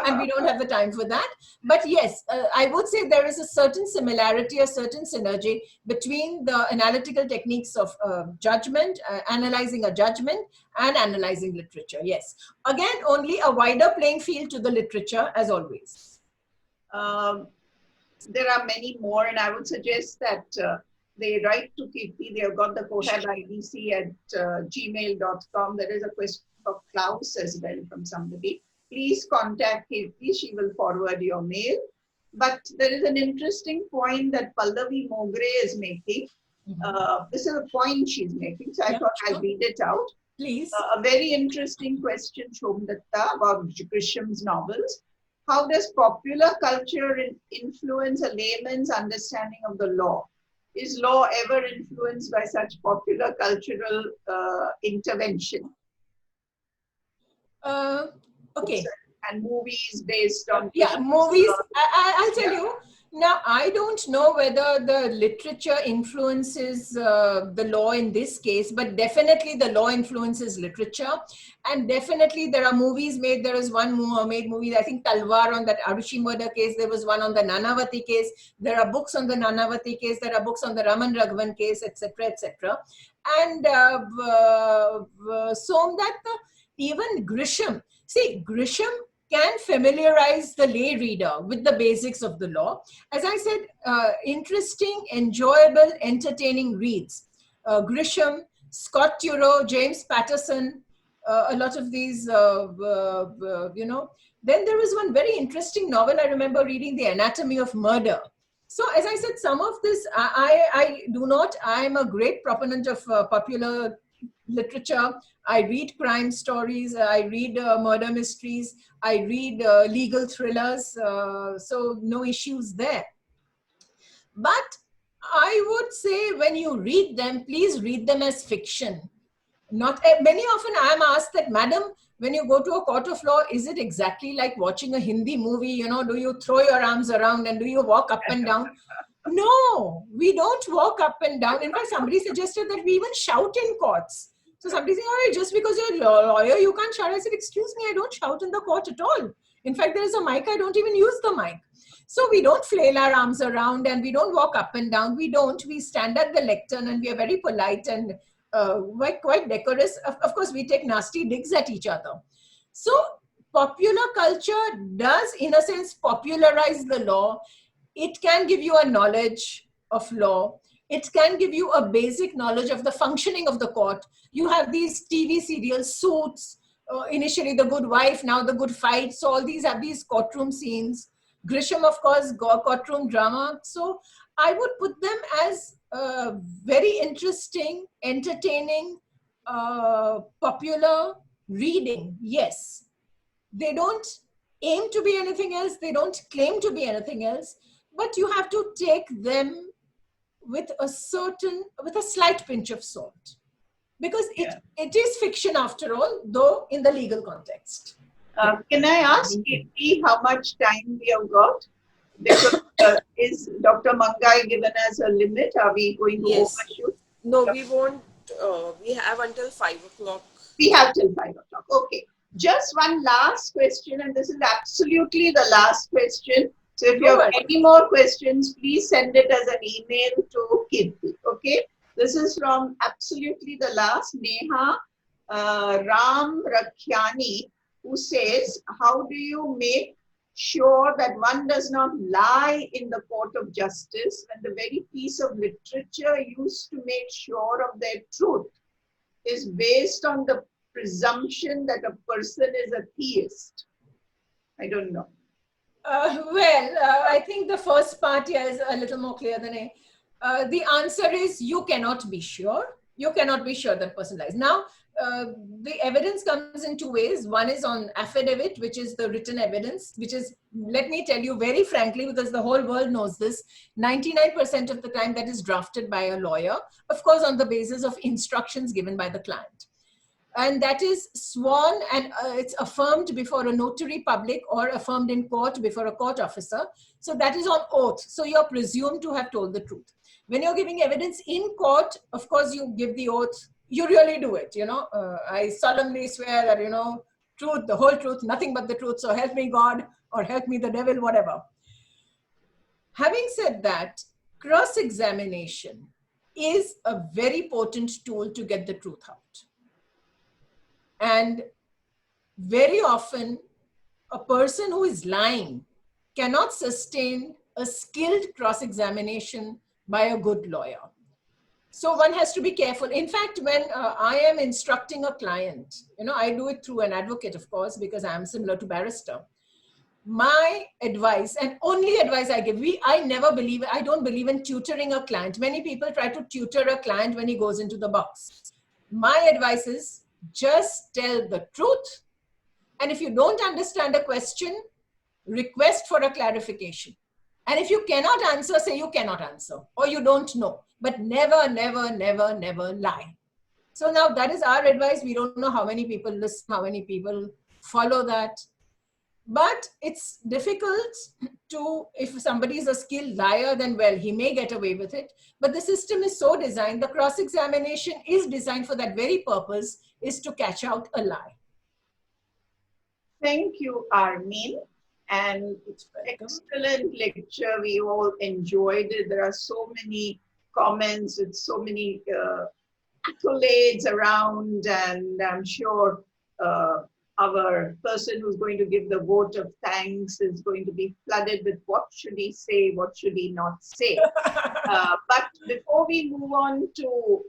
and we don't have the time for that. But yes, I would say there is a certain similarity, a certain synergy between the analytical techniques of judgment, analyzing a judgment and analyzing literature. Yes, again, only a wider playing field to the literature as always. There are many more, and I would suggest that they write to Kirti. They have got the CoHaB IDC at gmail.com. There is a question for Klaus as well from somebody. Please contact Kirti. She will forward your mail. But there is an interesting point that Pallavi Mogre is making. This is a point she's making, so I thought I'll read it out. Please. A very interesting question, Shomdatta, about Grisham's novels. How does popular culture influence a layman's understanding of the law? Is law ever influenced by such popular cultural intervention? Okay. And movies based on... Yeah, movies. I'll tell you. Now, I don't know whether the literature influences the law in this case, but definitely the law influences literature. And definitely there are movies made. There is one made movie, I think Talwar on that Arushi murder case. There was one on the Nanavati case. There are books on the Nanavati case. There are books on the Raman Raghavan case, etc., etc. And so that even Grisham, see, Grisham can familiarize the lay reader with the basics of the law. As I said, interesting, enjoyable, entertaining reads. Grisham, Scott Turow, James Patterson, a lot of these, you know. Then there was one very interesting novel I remember reading, The Anatomy of Murder. So as I said, some of this, I am a great proponent of popular literature. I read crime stories, I read murder mysteries, I read legal thrillers, so no issues there. But I would say when you read them, please read them as fiction. Not many often I am asked that, madam, when you go to a court of law, is it exactly like watching a Hindi movie? You know, do you throw your arms around and do you walk up and down? No, we don't walk up and down. In fact, somebody suggested that we even shout in courts. So somebody said, oh, just because you're a lawyer, you can't shout. I said, excuse me, I don't shout in the court at all. In fact, there is a mic, I don't even use the mic. So we don't flail our arms around and we don't walk up and down. We stand at the lectern and we are very polite and quite decorous. Of course, we take nasty digs at each other. So popular culture does, in a sense, popularize the law. It can give you a knowledge of law. It can give you a basic knowledge of the functioning of the court. You have these TV serials, Suits, initially The Good Wife, now The Good Fight. So all these have these courtroom scenes. Grisham, of course, courtroom drama. So I would put them as very interesting, entertaining, popular reading. Yes. They don't aim to be anything else. They don't claim to be anything else. But you have to take them with a slight pinch of salt. Because it is fiction after all, though in the legal context. Can I ask Kirti how much time we have got? Because, is Dr. Mangai given us a limit? Are we going to overshoot? No, we won't. We have until 5 o'clock. We have till 5 o'clock. Okay. Just one last question, and this is absolutely the last question. So if you have any more questions, please send it as an email to Kirti. Okay. This is from absolutely the last, Neha Ram Rakhyani, who says, how do you make sure that one does not lie in the court of justice when the very piece of literature used to make sure of their truth is based on the presumption that a person is a theist? I don't know. I think the first part here is a little more clear than the answer is you cannot be sure. You cannot be sure that person lies. Now, the evidence comes in two ways. One is on affidavit, which is the written evidence, which is, let me tell you very frankly, because the whole world knows this, 99% of the time that is drafted by a lawyer, of course, on the basis of instructions given by the client. And that is sworn and it's affirmed before a notary public or affirmed in court before a court officer. So that is on oath. So you're presumed to have told the truth. When you're giving evidence in court, of course, you give the oath. You really do it, you know. I solemnly swear that, you know, truth, the whole truth, nothing but the truth. So help me God or help me the devil, whatever. Having said that, cross-examination is a very potent tool to get the truth out. And very often, a person who is lying cannot sustain a skilled cross-examination by a good lawyer. So one has to be careful. In fact, when I am instructing a client, you know, I do it through an advocate, of course, because I am similar to barrister. My advice, and only advice I give, I don't believe in tutoring a client. Many people try to tutor a client when he goes into the box. My advice is just tell the truth. And if you don't understand a question, request for a clarification. And if you cannot answer, say you cannot answer or you don't know, but never, never, never, never lie. So now that is our advice. We don't know how many people listen, how many people follow that. But it's difficult to, if somebody is a skilled liar, then well, he may get away with it. But the system is so designed, the cross-examination is designed for that very purpose, is to catch out a lie. Thank you, Armin. And excellent lecture. We all enjoyed it. There are so many comments with so many accolades around, and I'm sure our person who's going to give the vote of thanks is going to be flooded with what should he say, what should he not say. But before we move on to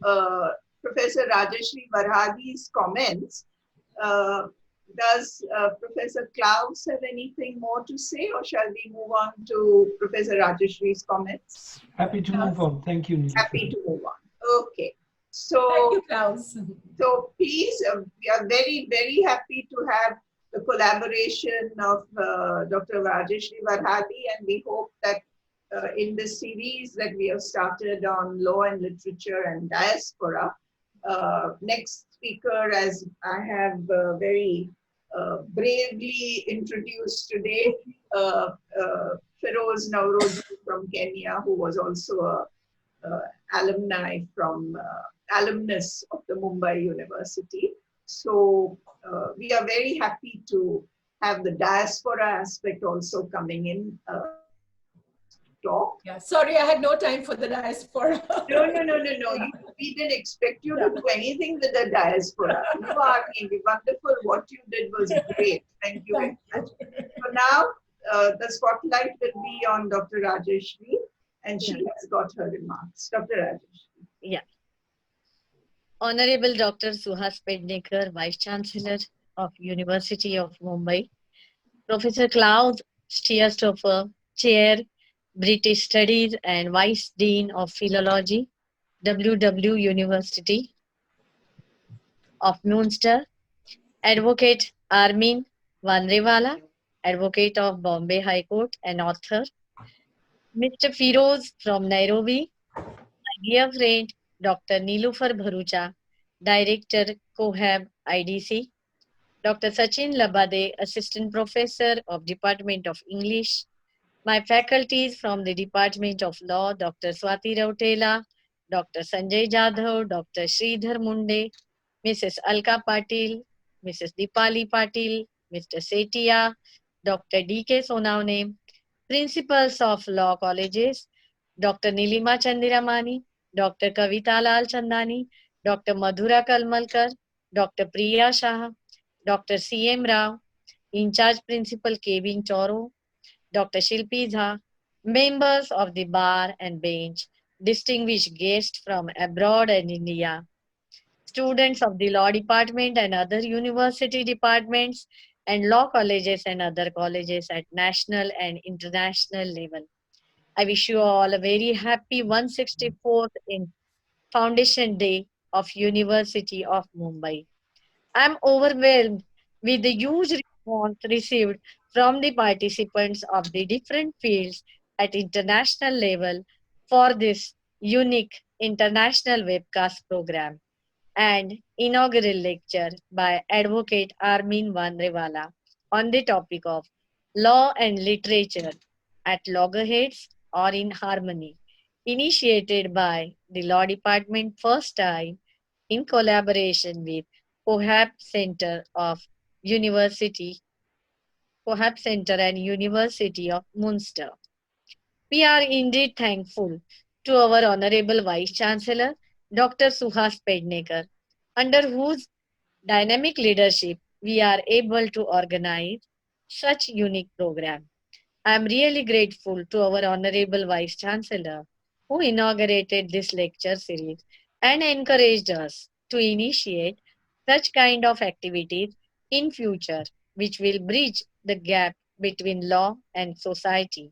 Professor Rajeshri Varhadi's comments, does Professor Klaus have anything more to say, or shall we move on to Professor Rajeshri's comments? Happy to move on. Thank you, Nilüfer. Happy to move on. Okay. So, Thank you, Klaus. so please, we are very, very happy to have the collaboration of Dr. Rajeshri Varhadi, and we hope that in the series that we have started on law and literature and diaspora, next speaker, as I have very bravely introduced today, Feroz Nauroji from Kenya, who was also a alumnus of the Mumbai University. So we are very happy to have the diaspora aspect also coming in talk. Yeah, sorry, I had no time for the diaspora. No. We didn't expect you to do anything with the diaspora. You are wonderful. What you did was great. Thank you very much. So now the spotlight will be on Dr. Rajeshri, and she has got her remarks. Dr. Rajeshri. Yeah. Honorable Dr. Suhas Pednekar, Vice Chancellor of University of Mumbai, Professor Klaus Stierstoffer, Chair, British Studies and Vice Dean of Philology, WW University of Munster, Advocate Armin Bandriwala, Advocate of Bombay High Court and author, Mr. Feroz from Nairobi, my dear friend Dr. Nilüfer Bharucha, Director CoHaB IDC, Dr. Sachin Labade, Assistant Professor of Department of English, my faculties from the Department of Law, Dr. Swati Rautela, Dr. Sanjay Jadhav, Dr. Sridhar Munde, Mrs. Alka Patil, Mrs. Dipali Patil, Mr. Setia, Dr. D.K. Sonavne, Principals of Law Colleges, Dr. Nilima Chandiramani, Dr. Kavita Lal Chandani, Dr. Madhura Kalmalkar, Dr. Priya Shah, Dr. C.M. Rao, In Charge Principal Kevin Toro, Dr. Shilpi Jha, members of the bar and bench, distinguished guests from abroad and India, students of the law department and other university departments, and law colleges and other colleges at national and international level. I wish you all a very happy 164th in Foundation Day of University of Mumbai. I'm overwhelmed with the huge response received from the participants of the different fields at international level for this unique international webcast program and inaugural lecture by Advocate Armin Bandriwala on the topic of law and literature at loggerheads or in harmony, initiated by the Law Department first time in collaboration with CoHaB Center of University, CoHaB Center and University of Munster. We are indeed thankful to our Honorable Vice Chancellor, Dr. Suhas Pednekar, under whose dynamic leadership we are able to organize such unique program. I am really grateful to our Honorable Vice Chancellor who inaugurated this lecture series and encouraged us to initiate such kind of activities in future which will bridge the gap between law and society.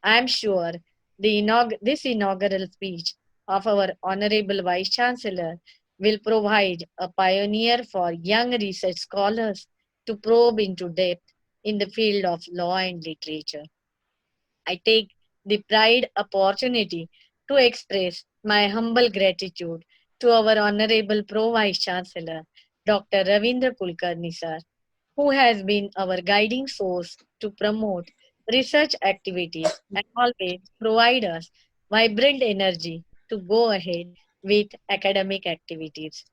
I am sure this inaugural speech of our Honorable Vice Chancellor will provide a pioneer for young research scholars to probe into depth in the field of law and literature. I take the pride opportunity to express my humble gratitude to our Honorable Pro Vice Chancellor, Dr. Ravindra Kulkarni sir, who has been our guiding source to promote research activities and always provide us vibrant energy to go ahead with academic activities.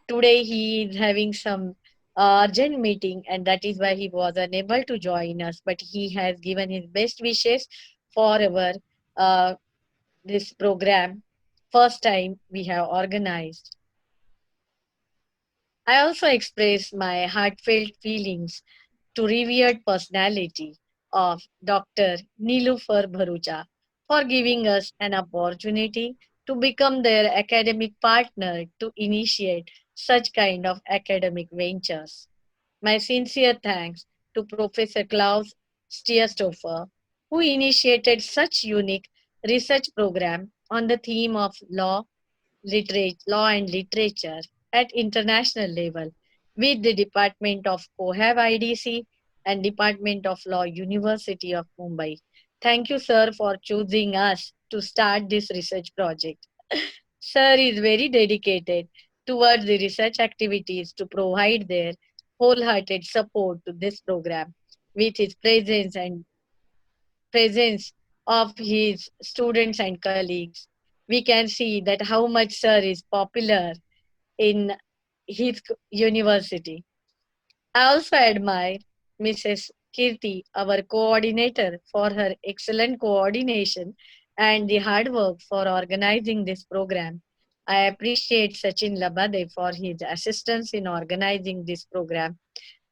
Today he is having some urgent meeting and that is why he was unable to join us, but he has given his best wishes for our uh, this program first time we have organized. I also express my heartfelt feelings to revered personality of Dr. Nilufar Bharucha for giving us an opportunity to become their academic partner to initiate such kind of academic ventures. My sincere thanks to Professor Klaus Stierstoffer, who initiated such unique research program on the theme of law and literature at international level with the Department of CoHaB IDC and Department of Law, University of Mumbai. Thank you, sir, for choosing us to start this research project. Sir is very dedicated towards the research activities to provide their wholehearted support to this program with his presence of his students and colleagues. We can see that how much sir is popular in his university. I also admire Mrs. Kirti, our coordinator, for her excellent coordination and the hard work for organizing this program. I appreciate Sachin Labade for his assistance in organizing this program.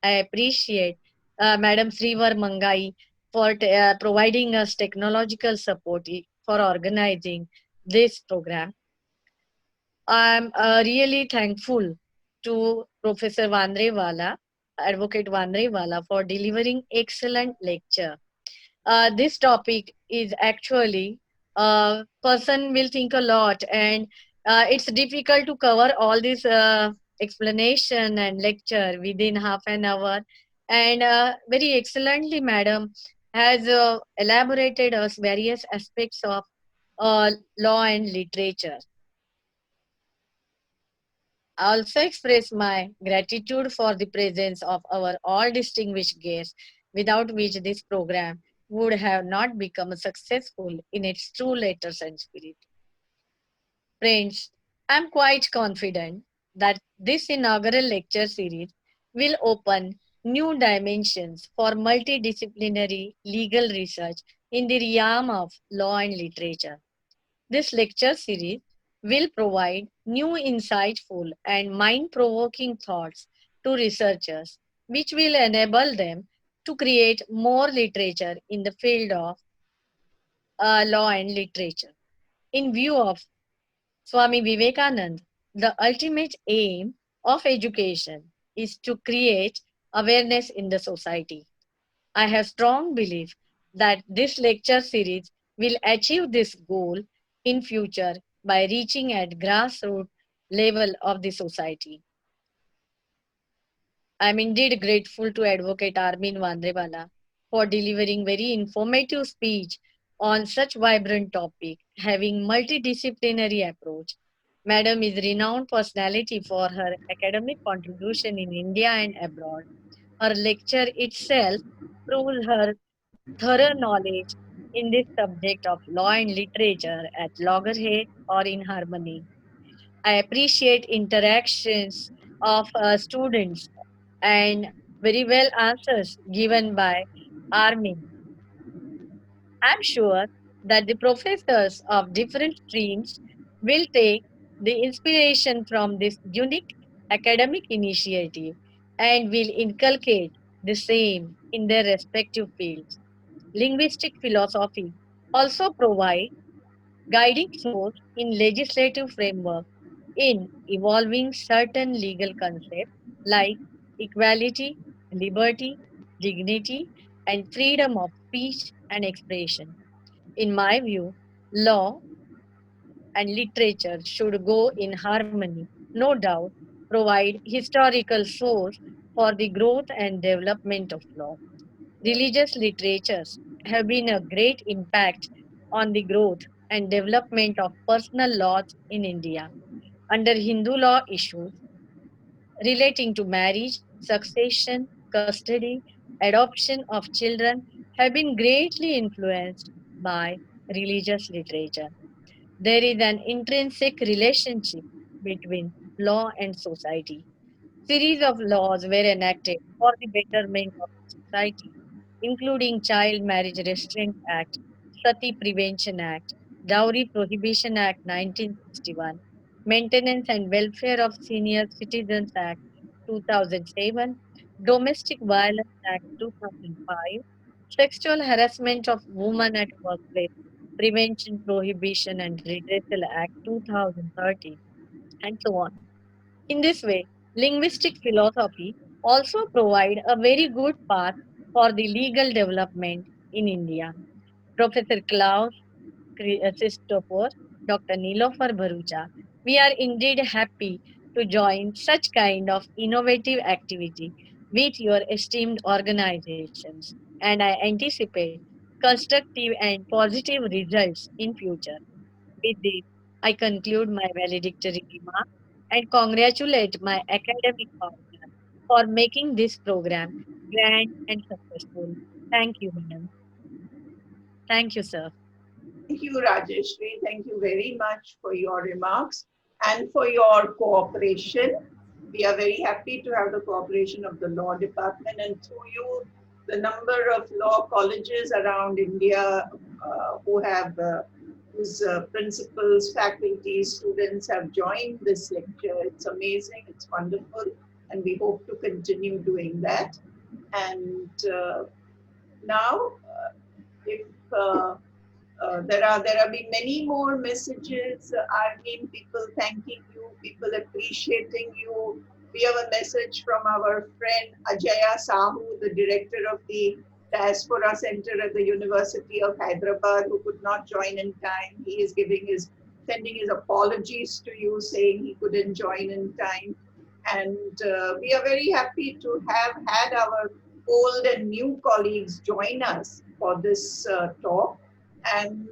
I appreciate Madam Srivar Mangai for providing us technological support for organizing this program. I'm really thankful to Professor Wandrewala, Advocate Wandrewala, for delivering excellent lecture. This topic is actually person will think a lot, and it's difficult to cover all this explanation and lecture within half an hour. And very excellently, Madam has elaborated us various aspects of law and literature. I also express my gratitude for the presence of our all distinguished guests, without which this program would have not become successful in its true letters and spirit. Friends, I am quite confident that this inaugural lecture series will open new dimensions for multidisciplinary legal research in the realm of law and literature. This lecture series will provide new insightful and mind-provoking thoughts to researchers, which will enable them to create more literature in the field of law and literature. In view of Swami Vivekananda, the ultimate aim of education is to create awareness in the society. I have strong belief that this lecture series will achieve this goal in future by reaching at grassroots level of the society. I am indeed grateful to Advocate Armin Bandriwala for delivering very informative speech on such vibrant topic, having multidisciplinary approach. Madam is renowned personality for her academic contribution in India and abroad. Her lecture itself proves her thorough knowledge in this subject of law and literature at loggerhead or in harmony. I appreciate interactions of students and very well answers given by Armin. I'm sure that the professors of different streams will take the inspiration from this unique academic initiative and will inculcate the same in their respective fields. Linguistic philosophy also provides guiding source in legislative framework in evolving certain legal concepts like equality, liberty, dignity, and freedom of speech and expression. In my view, law and literature should go in harmony, no doubt, provide historical source for the growth and development of law. Religious literatures have been a great impact on the growth and development of personal laws in India. Under Hindu law issues relating to marriage, succession, custody, adoption of children have been greatly influenced by religious literature. There is an intrinsic relationship between law and society. Series of laws were enacted for the betterment of the society, including Child Marriage Restraint Act, Sati Prevention Act, Dowry Prohibition Act 1961, Maintenance and Welfare of Senior Citizens Act 2007, Domestic Violence Act 2005, Sexual Harassment of Women at Workplace, Prevention, Prohibition and Redressal Act 2013, and so on. In this way, linguistic philosophy also provide a very good path for the legal development in India. Professor Klaus Christopher, Dr. Nilofer Bharucha, we are indeed happy to join such kind of innovative activity with your esteemed organizations, and I anticipate constructive and positive results in future. With this, I conclude my valedictory remarks and congratulate my academic partner for making this program grand and successful. Thank you, madam. Thank you, sir. Thank you, Rajeshri. Thank you very much for your remarks and for your cooperation. We are very happy to have the cooperation of the law department, and through you, the number of law colleges around India who have whose principals, faculty, students have joined this lecture. It's amazing, it's wonderful, and we hope to continue doing that. And now, if there have been many more messages, Armin, people thanking you, people appreciating you. We have a message from our friend Ajaya Sahu, the director of the Diaspora Center at the University of Hyderabad, who could not join in time. He is sending his apologies to you, saying he couldn't join in time. And we are very happy to have had our old and new colleagues join us for this talk. And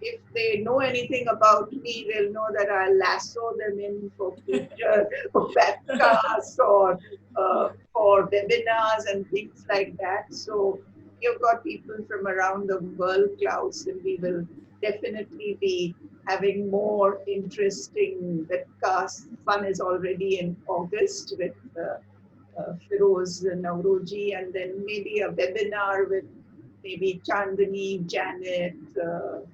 if they know anything about me, they'll know that I'll lasso them in for future webcasts or for webinars and things like that. So you've got people from around the world, Klaus, and we will definitely be having more interesting webcasts. One is already in August with Firoz Nauroji, and then maybe a webinar with maybe Chandani, Janet,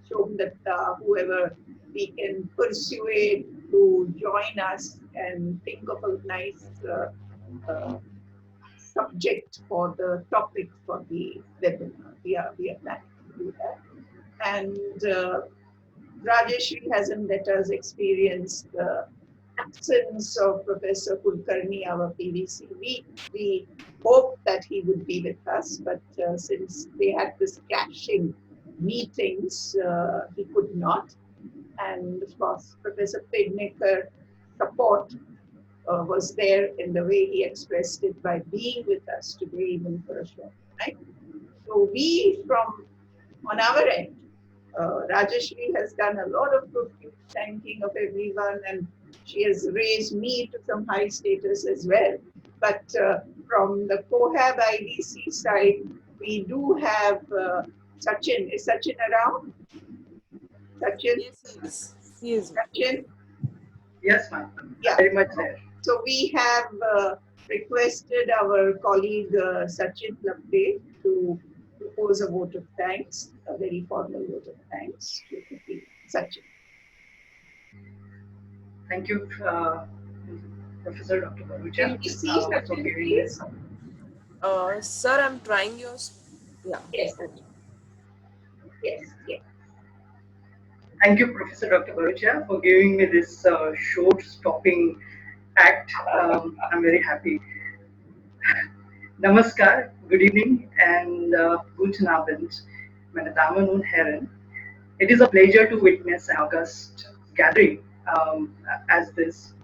Shobdatta, whoever we can persuade to join us and think of a nice subject for the topic for the webinar. We are planning to do that. And Rajeshri hasn't let us experience the absence of Professor Kulkarni, our PVC. We hoped that he would be with us, but since they had this clashing meetings, he could not. And of course, Professor Pednekar support was there in the way he expressed it by being with us today, even for a short time. So we, on our end, Rajeshri has done a lot of profuse thanking of everyone, and she has raised me to some high status as well. But from the CoHaB IDC side, we do have Sachin. Is Sachin around? Sachin? Yes, he is. Sachin? Yes, ma'am. Yeah. Very much there. So we have requested our colleague Sachin Lapte to propose a vote of thanks, a very formal vote of thanks to Sachin. Thank you, Professor Dr. Bharucha. Can we see Sachin, please? Sir, I'm trying your. Yeah. Yes. Yes. Yes. Thank you, Professor Dr. Bharucha, for giving me this short stopping act. I'm very happy. Namaskar, good evening, and guten Abend, meine Damen und Herren. It is a pleasure to witness an august gathering as this,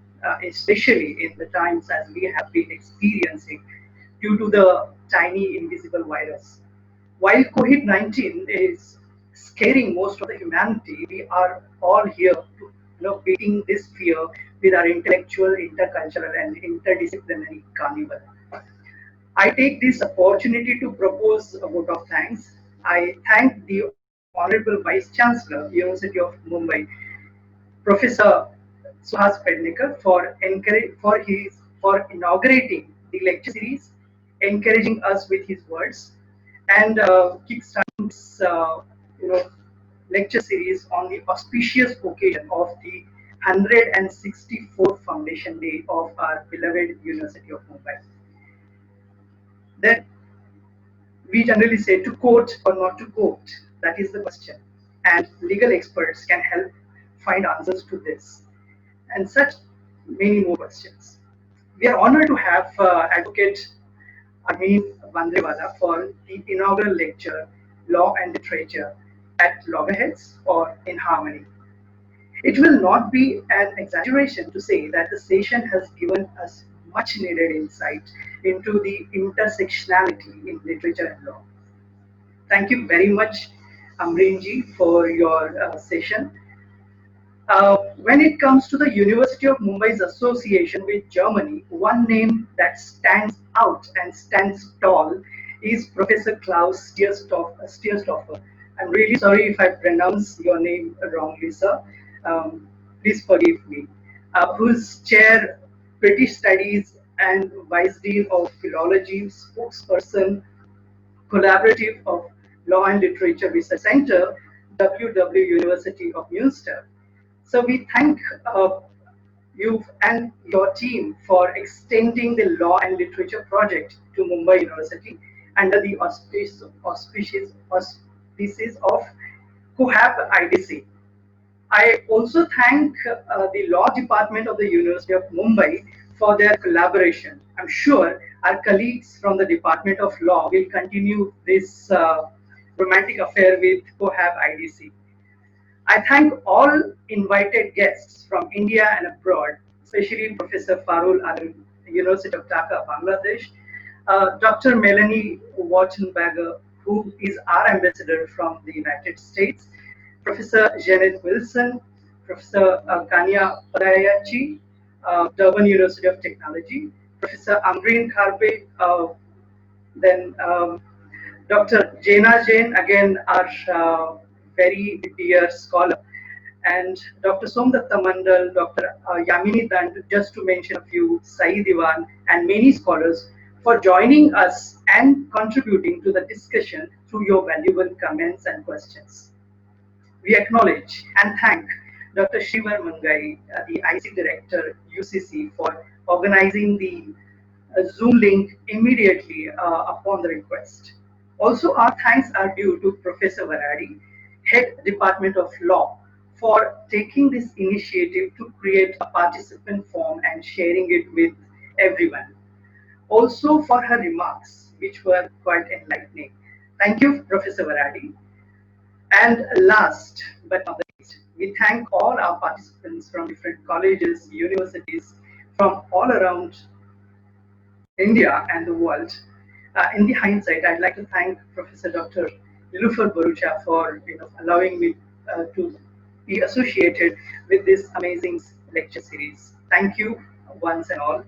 especially in the times as we have been experiencing due to the tiny invisible virus. While COVID-19 is scaring most of the humanity, we are all here to beating this fear with our intellectual, intercultural, and interdisciplinary carnival. I take this opportunity to propose a vote of thanks. I thank the Honorable Vice Chancellor, University of Mumbai, Professor Suhas Pednekar, for inaugurating the lecture series, encouraging us with his words, and kickstarting this lecture series on the auspicious occasion of the 164th Foundation Day of our beloved University of Mumbai. Then we generally say to quote or not to quote, that is the question. And legal experts can help find answers to this and such many more questions. We are honored to have Advocate Armin Bandriwala for the inaugural lecture, Law and Literature at Loggerheads or in Harmony. It will not be an exaggeration to say that the session has given us much needed insight into the intersectionality in literature and law. Thank you very much, Amrinji, for your session. When it comes to the University of Mumbai's association with Germany, one name that stands out and stands tall is Professor Klaus Stierstoffer. I'm really sorry if I pronounce your name wrongly, sir. Please forgive me. Whose chair British Studies and Vice Dean of Philology, spokesperson, collaborative of Law and Literature Research Center, WW University of Munster. So we thank you and your team for extending the Law and Literature project to Mumbai University under the auspices of CoHaB IDC. I also thank the Law Department of the University of Mumbai for their collaboration. I'm sure our colleagues from the Department of Law will continue this romantic affair with CoHaB IDC. I thank all invited guests from India and abroad, especially Professor Farul Alim, University of Dhaka, Bangladesh, Dr. Melanie Wattenberger, who is our ambassador from the United States, Professor Janet Wilson, Professor Kanya Padayachi, Durban University of Technology, Professor Amreen Kharbe, then Dr. Jena Jain, again our very dear scholar, and Dr. Somdatta Mandal, Dr. Yamini Dand, just to mention a few, Sai Diwan, and many scholars for joining us and contributing to the discussion through your valuable comments and questions. We acknowledge and thank Dr. Shivar Mangai, the IC Director, UCC, for organizing the Zoom link immediately upon the request. Also, our thanks are due to Professor Varadi, Head Department of Law, for taking this initiative to create a participant form and sharing it with everyone. Also for her remarks, which were quite enlightening. Thank you, Professor Varadi. And last but not least, we thank all our participants from different colleges, universities, from all around India and the world. In the hindsight, I'd like to thank Professor Dr. Niloufar Bharucha for allowing me to be associated with this amazing lecture series. Thank you once and all.